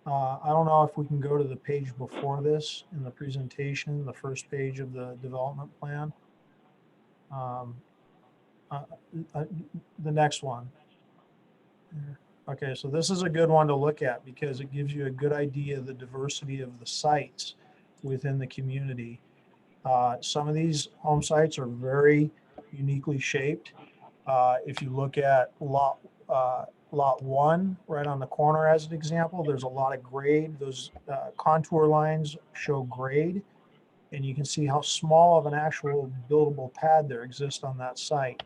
I don't know if we can go to the page before this in the presentation, the first page of the development plan. The next one. Okay, so this is a good one to look at because it gives you a good idea of the diversity of the sites within the community. Some of these home sites are very uniquely shaped. If you look at lot 1 right on the corner as an example, there's a lot of grade. Those contour lines show grade, and you can see how small of an actual buildable pad there exists on that site.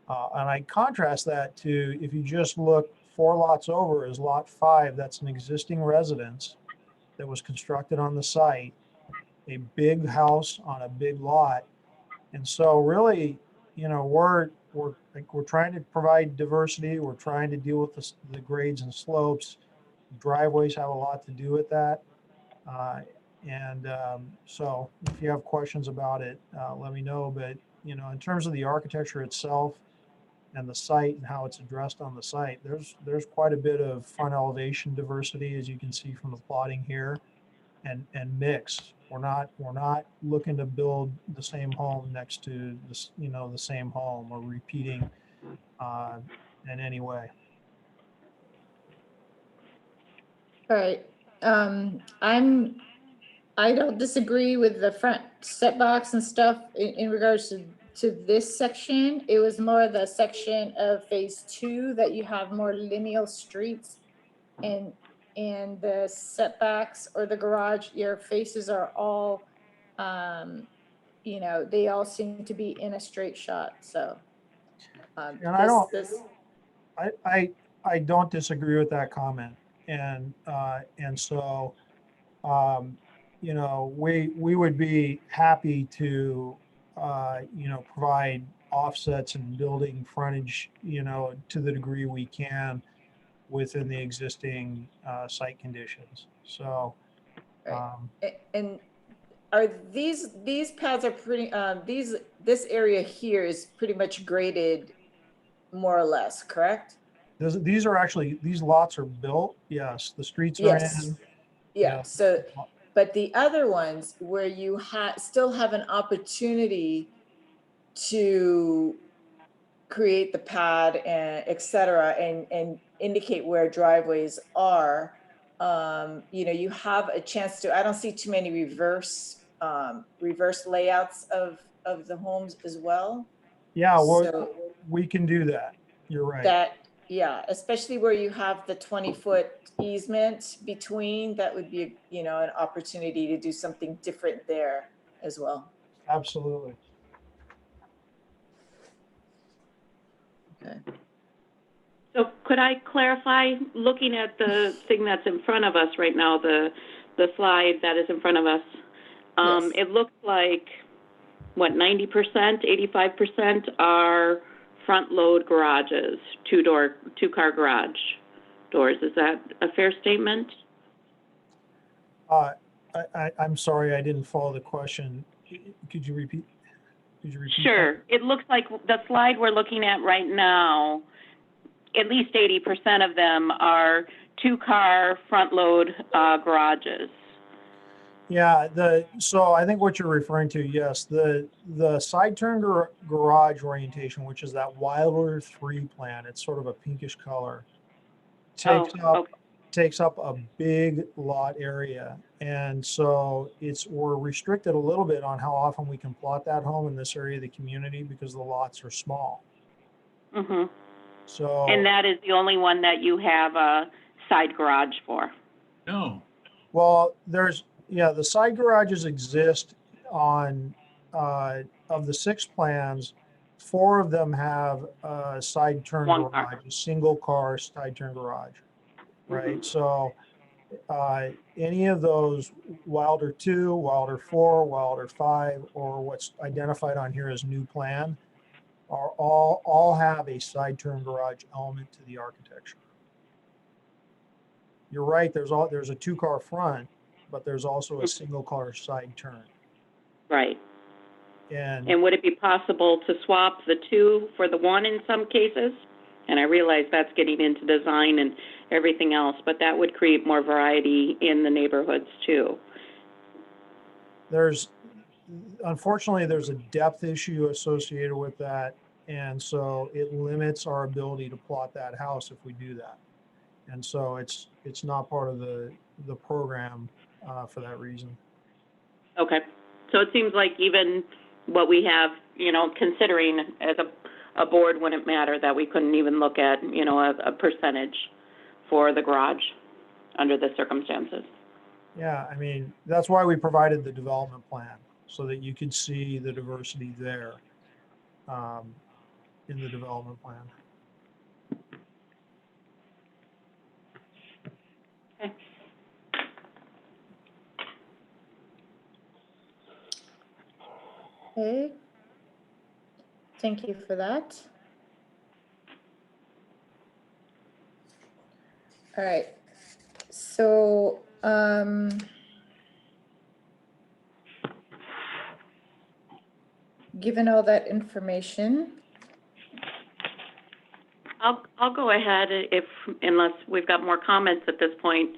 And I contrast that to, if you just look 4 lots over, is lot 5. That's an existing residence that was constructed on the site, a big house on a big lot. And so really, we're trying to provide diversity. We're trying to deal with the grades and slopes. Driveways have a lot to do with that. So if you have questions about it, let me know. But, in terms of the architecture itself and the site and how it's addressed on the site, there's quite a bit of front elevation diversity, as you can see from the plotting here, and mix. We're not looking to build the same home next to this, the same home, or repeating in any way. All right. I don't disagree with the front setbacks and stuff in regards to this section. It was more the section of phase 2 that you have more lineal streets, and the setbacks or the garage, your faces are all, they all seem to be in a straight shot. So, And I don't disagree with that comment. And so, we would be happy to, provide offsets and building frontage, to the degree we can within the existing site conditions. So, And are these pads are pretty, this area here is pretty much graded more or less, correct? these lots are built. Yes, the streets are in. Yeah, so, but the other ones where you still have an opportunity to create the pad and et cetera, and indicate where driveways are, you have a chance to, I don't see too many reverse layouts of the homes as well. Yeah, well, So we can do that. You're right. that, yeah, especially where you have the 20-foot easement between, that would be, an opportunity to do something different there as well. Absolutely. Okay. So could I clarify, looking at the thing that's in front of us right now, the the slide that is in front of us, Yes. it looks like, what, 90%, 85% are front load garages, two-car garage doors. Is that a fair statement? I'm sorry, I didn't follow the question. Could you repeat? that? Sure. It looks like the slide we're looking at right now, at least 80% of them are two-car front load garages. Yeah, so I think what you're referring to, yes, the side turn garage orientation, which is that Wilder 3 plan, it's sort of a pinkish color, takes up a big lot area. And so we're restricted a little bit on how often we can plot that home in this area of the community because the lots are small. Mm-hmm. So. And that is the only one that you have a side garage for? No. Well, the side garages exist on, of the 6 plans, 4 of them have a side turn One car. garage, a single car side turn garage, right? So any of those Wilder 2, Wilder 4, Wilder 5, or what's identified on here as new plan are all have a side turn garage element to the architecture. You're right, there's a 2-car front, but there's also a single car side turn. Right. And would it be possible to swap the 2 for the 1 in some cases? And I realize that's getting into design and everything else, but that would create more variety in the neighborhoods too. Unfortunately, there's a depth issue associated with that. And so it limits our ability to plot that house if we do that. And so it's not part of the program for that reason. Okay. So it seems like even what we have, considering as a board wouldn't matter, that we couldn't even look at, a percentage for the garage under the circumstances. Yeah, I mean, that's why we provided the development plan, so that you could see the diversity there in the development plan. Okay. Okay. Thank you for that. All right. So, given all that information, I'll go ahead unless we've got more comments at this point,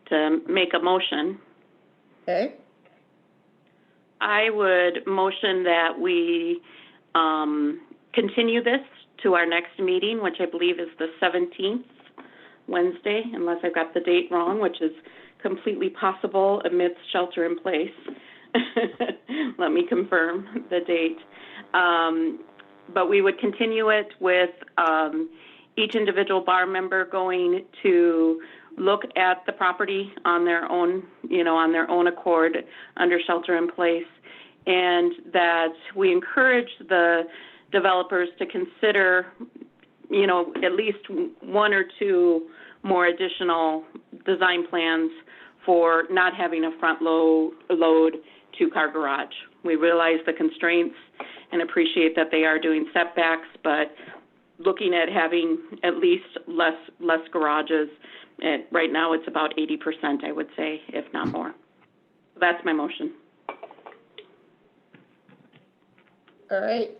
to make a motion. okay, I would motion that we continue this to our next meeting, which I believe is the 17th, Wednesday, unless I've got the date wrong, which is completely possible amidst shelter in place. Let me confirm the date. But we would continue it with each individual bar member going to look at the property on their own, on their own accord under shelter in place, and that we encourage the developers to consider, at least 1 or 2 more additional design plans for not having a front load 2-car garage. We realize the constraints and appreciate that they are doing setbacks, but looking at having at least less garages. Right now, it's about 80%, I would say, if not more. So that's my motion. all right.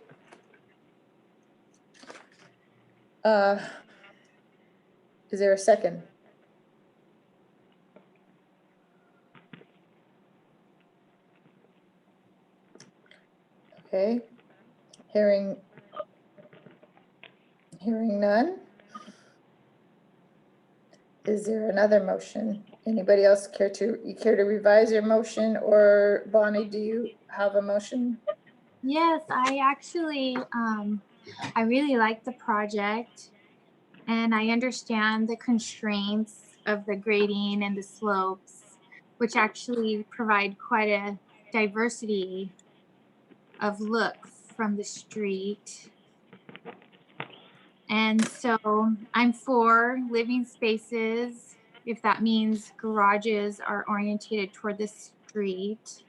Is there a second? Okay, hearing none. Is there another motion? Anybody else care to revise your motion, or Bonnie, do you have a motion? Yes, I actually, I really like the project, and I understand the constraints of the grading and the slopes, which actually provide quite a diversity of look from the street. And so I'm for living spaces if that means garages are orientated toward the street.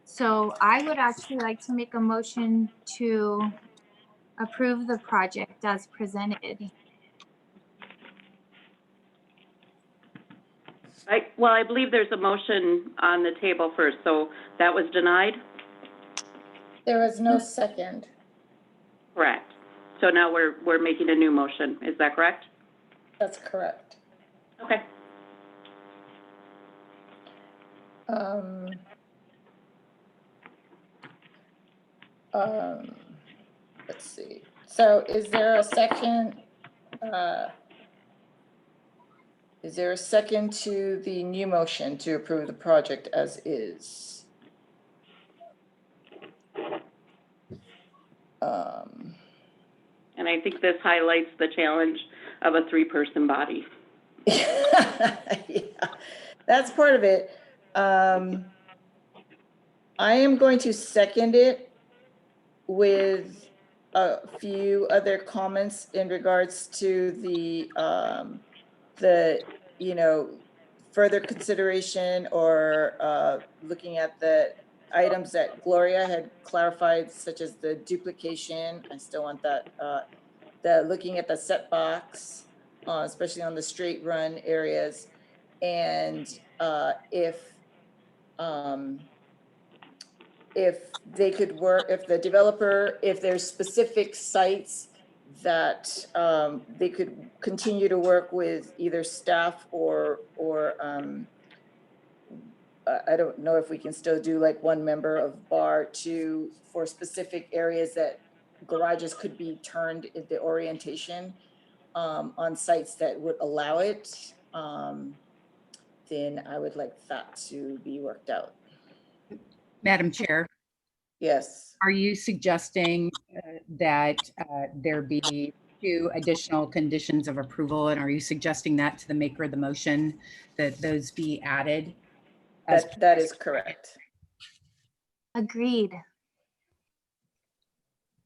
So I would actually like to make a motion to approve the project as presented. Well, I believe there's a motion on the table first, so that was denied? There was no second. Correct. So now we're making a new motion, is that correct? That's correct. Okay. Let's see. So is there a second? Is there a second to the new motion to approve the project as is? And I think this highlights the challenge of a 3-person body. Yeah, that's part of it. I am going to second it with a few other comments in regards to the further consideration or looking at the items that Gloria had clarified, such as the duplication. I still want that, looking at the setbacks, especially on the straight run areas. And if they could work, if the developer, if there's specific sites that they could continue to work with either staff or I don't know if we can still do like one member of bar to, for specific areas that garages could be turned in the orientation on sites that would allow it, then I would like that to be worked out. Madam Chair, Yes. are you suggesting that there be 2 additional conditions of approval? And are you suggesting that to the maker of the motion, that those be added? That is correct. Agreed.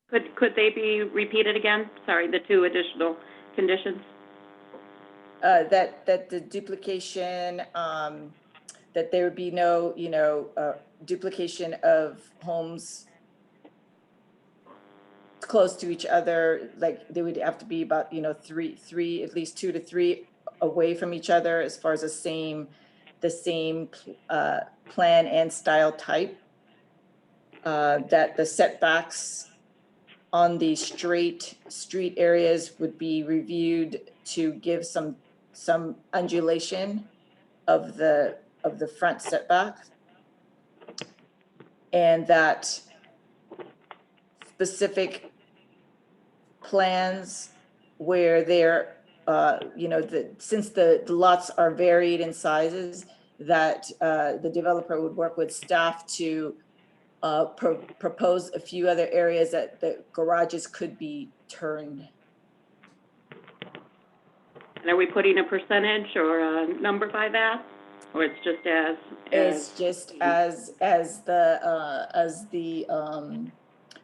Could they be repeated again? Sorry, the 2 additional conditions? That the duplication, that there would be no, duplication of homes close to each other. Like they would have to be about, three, at least 2 to 3 away from each other as far as the same plan and style type. That the setbacks on the street areas would be reviewed to give some undulation of the front setback, and that specific plans where they're since the lots are varied in sizes, that the developer would work with staff to propose a few other areas that the garages could be turned. And are we putting a percentage or a number by that? Or it's just as? It's just as the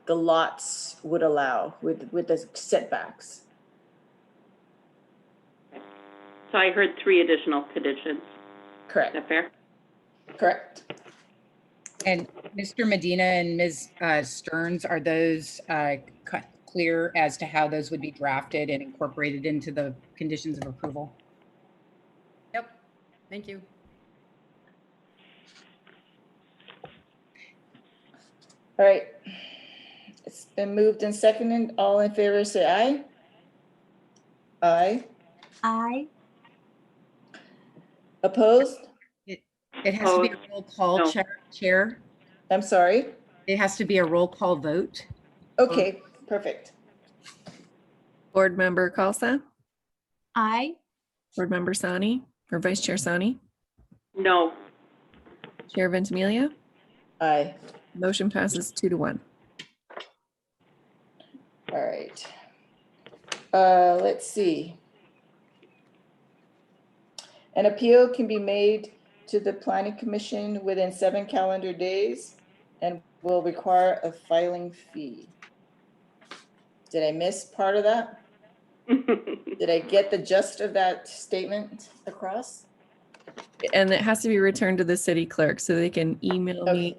lots would allow with the setbacks. So I heard 3 additional conditions. Correct. Is that fair? Correct. And Mr. Medina and Ms. Stearns, are those clear as to how those would be drafted and incorporated into the conditions of approval? Yep, thank you. All right. It's been moved and seconded. All in favor, say aye. Aye. Aye. Opposed? It has to be a roll call, No. Chair. I'm sorry. It has to be a roll call vote. Okay, perfect. Board Member Kalsa, Aye. Board Member Sani, or Vice Chair Sani, No. Chair Ventimiglia. Aye. Motion passes 2 to 1. All right. Let's see. An appeal can be made to the Planning Commission within 7 calendar days and will require a filing fee. Did I miss part of that? Did I get the gist of that statement across? And it has to be returned to the city clerk so they can email me Okay.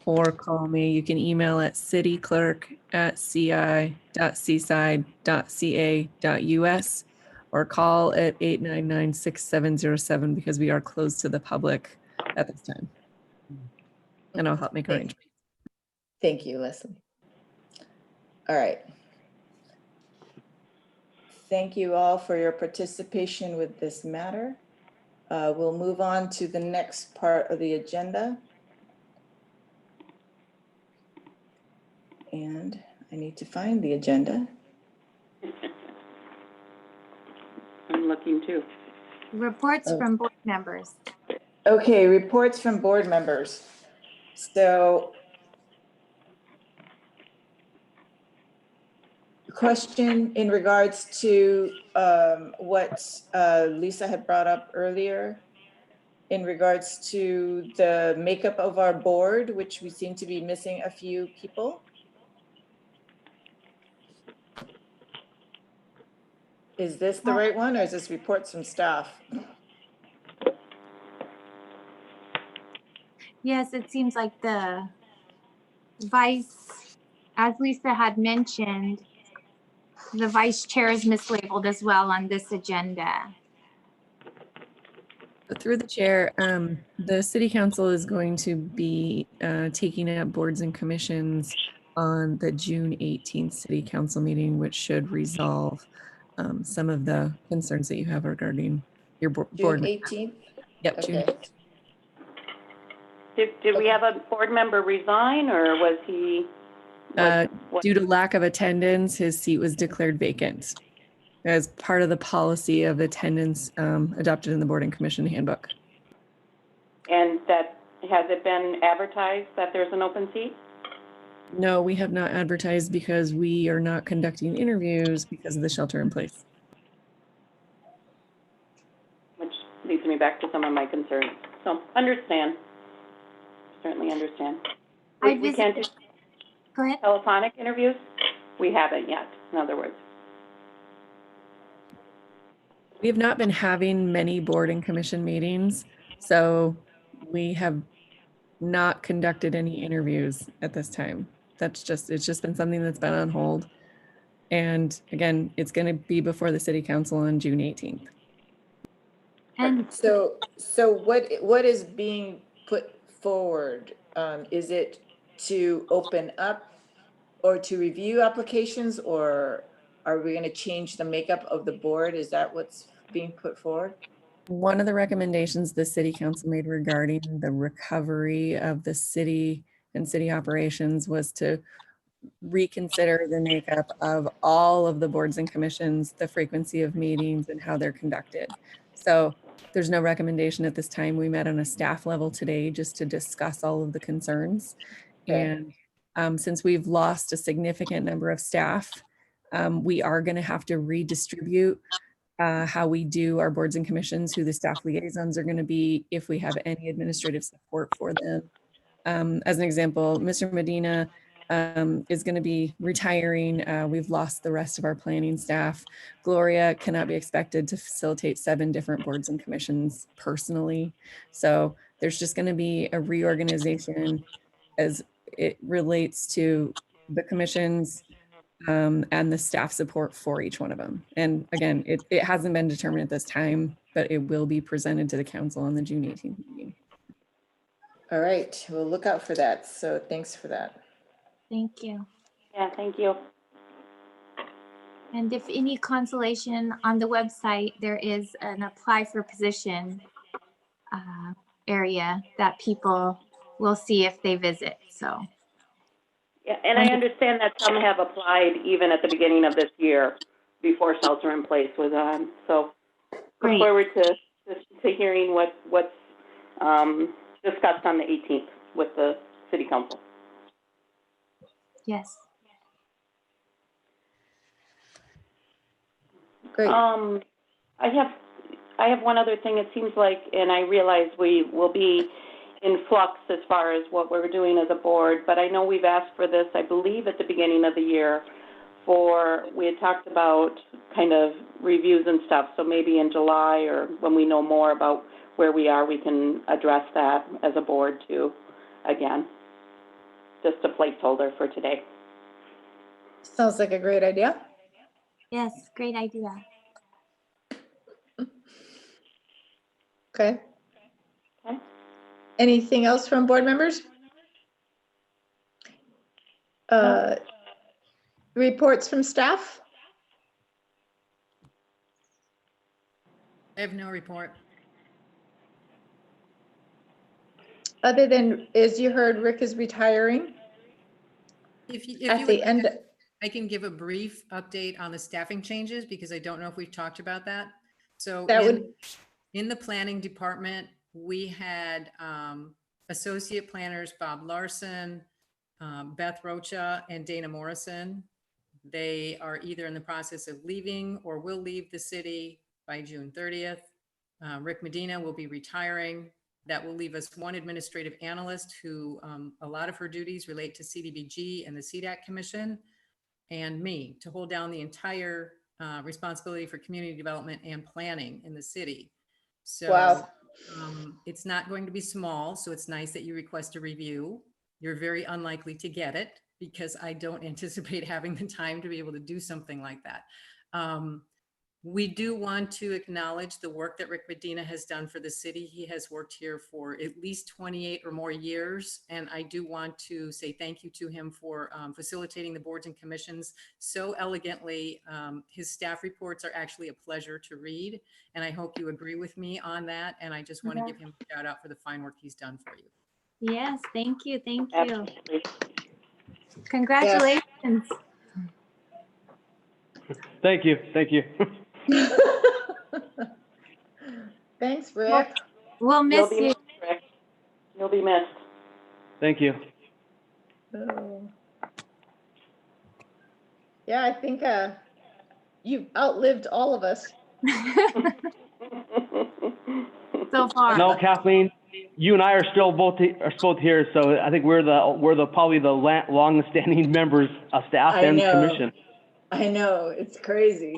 or call me. You can email at cityclerk@ci.seaside.ca.us or call at 899-6707 because we are closed to the public at this time. And I'll help make arrangements. Thank you, Leslie. All right. Thank you all for your participation with this matter. We'll move on to the next part of the agenda. And I need to find the agenda. I'm looking too. Reports Oh. from board members. Okay, reports from board members. So, question in regards to what Lisa had brought up earlier in regards to the makeup of our board, which we seem to be missing a few people. Is this the right one, or is this reports from staff? Yes, it seems like the vice, as Lisa had mentioned, the vice chair is mislabeled as well on this agenda. Through the chair, the city council is going to be taking up boards and commissions on the June 18th city council meeting, which should resolve some of the concerns that you have regarding your board. June 18th? Yep, June. Okay. Did we have a board member resign, or was he? Due to lack of attendance, his seat was declared vacant as part of the policy of attendance adopted in the board and commission handbook. And that, has it been advertised that there's an open seat? No, we have not advertised because we are not conducting interviews because of the shelter in place. Which leads me back to some of my concerns. So understand, certainly understand. We can't do Go ahead. telephonic interviews? We haven't yet, in other words. We have not been having many board and commission meetings, so we have not conducted any interviews at this time. It's just been something that's been on hold. And again, it's going to be before the city council on June 18th. And So what is being put forward? Is it to open up or to review applications, or are we going to change the makeup of the board? Is that what's being put forward? One of the recommendations the city council made regarding the recovery of the city and city operations was to reconsider the makeup of all of the boards and commissions, the frequency of meetings and how they're conducted. So there's no recommendation at this time. We met on a staff level today just to discuss all of the concerns. Okay. And since we've lost a significant number of staff, we are going to have to redistribute how we do our boards and commissions, who the staff liaisons are going to be, if we have any administrative support for them. As an example, Mr. Medina is going to be retiring. We've lost the rest of our planning staff. Gloria cannot be expected to facilitate 7 different boards and commissions personally. So there's just going to be a reorganization as it relates to the commissions and the staff support for each one of them. And again, it hasn't been determined at this time, but it will be presented to the council on the June 18th meeting. All right, we'll look out for that. So thanks for that. thank you. Yeah, thank you. And if any consolation, on the website, there is an apply for position area that people will see if they visit. So Yeah, and I understand that some have applied even at the beginning of this year before shelter in place was on. So look Great. forward to hearing what's discussed on the 18th with the city council. yes. Great. I have one other thing. It seems like, and I realize we will be in flux as far as what we're doing as a board, but I know we've asked for this, I believe, at the beginning of the year we had talked about kind of reviews and stuff, so maybe in July or when we know more about where we are, we can address that as a board too, again. Just a placeholder for today. Sounds like a great idea. Yes, great idea. Okay. Okay. Anything else from board members? Reports from staff? I have no report. Other than, as you heard, Rick is retiring If you at would the like, end. I can give a brief update on the staffing changes because I don't know if we've talked about that. So That would, in the planning department, we had associate planners Bob Larson, Beth Rocha, and Dana Morrison. They are either in the process of leaving or will leave the city by June 30th. Rick Medina will be retiring. That will leave us one administrative analyst who a lot of her duties relate to CDBG and the CDAC Commission, and me to hold down the entire responsibility for community development and planning in the city. So wow. It's not going to be small, so it's nice that you request a review. You're very unlikely to get it because I don't anticipate having the time to be able to do something like that. We do want to acknowledge the work that Rick Medina has done for the city. He has worked here for at least 28 or more years. And I do want to say thank you to him for facilitating the boards and commissions so elegantly. His staff reports are actually a pleasure to read. And I hope you agree with me on that. And I just want to give him a shout out for the fine work he's done for you. Yes, thank you. Thank you. Absolutely. Congratulations. Thank you. Thank you. Thanks, Rick. We'll miss You'll be you. missed, Rick. You'll be missed. Thank you. Oh. Yeah, I think you've outlived all of us. So far. No, Kathleen, you and I are still both here, so I think we're probably the longest standing members of staff I and know. commission. I know, it's crazy.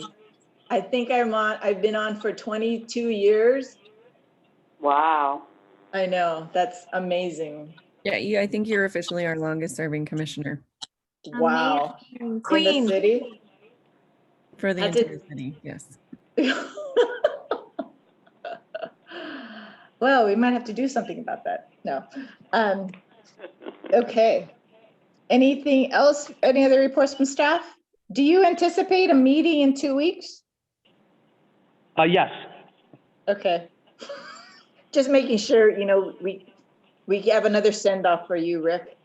I think I've been on for 22 years. Wow. I know, that's amazing. Yeah, I think you're officially our longest serving commissioner Wow. Amazing. Queen. In the city? for the That's it. entire city. Yes. Well, we might have to do something about that. No. Okay. Anything else? Any other reports from staff? Do you anticipate a meeting in 2 weeks? Yes. Okay. Just making sure, we have another send off for you, Rick.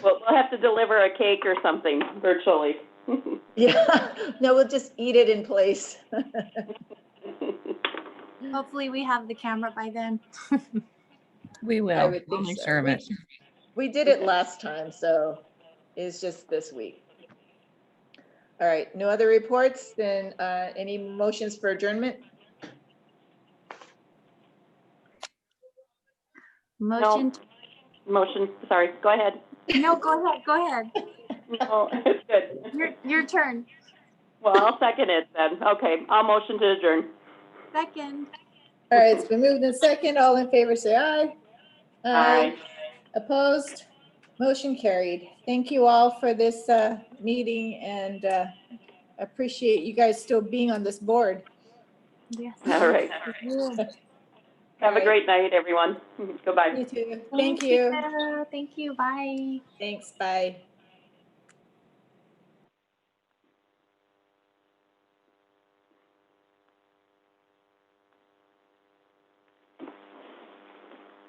Well, we'll have to deliver a cake or something virtually. Yeah, no, we'll just eat it in place. Hopefully we have the camera by then. We I will. would We'll think make so. sure of it. We did it last time, so it's just this week. All right, no other reports, then any motions for adjournment? Motion. Motion, sorry, go ahead. No, go ahead. Go ahead. No, it's good. Your turn. Well, I'll second it then. Okay, I'll motion to adjourn. Second. All right, it's been moved in second. All in favor, say aye. Aye. Opposed? Motion carried. Thank you all for this meeting, and appreciate you guys still being on this board. Yes. All right. Have a great night, everyone. Goodbye. You too. Thank you. Thank you. Bye. Thanks, bye.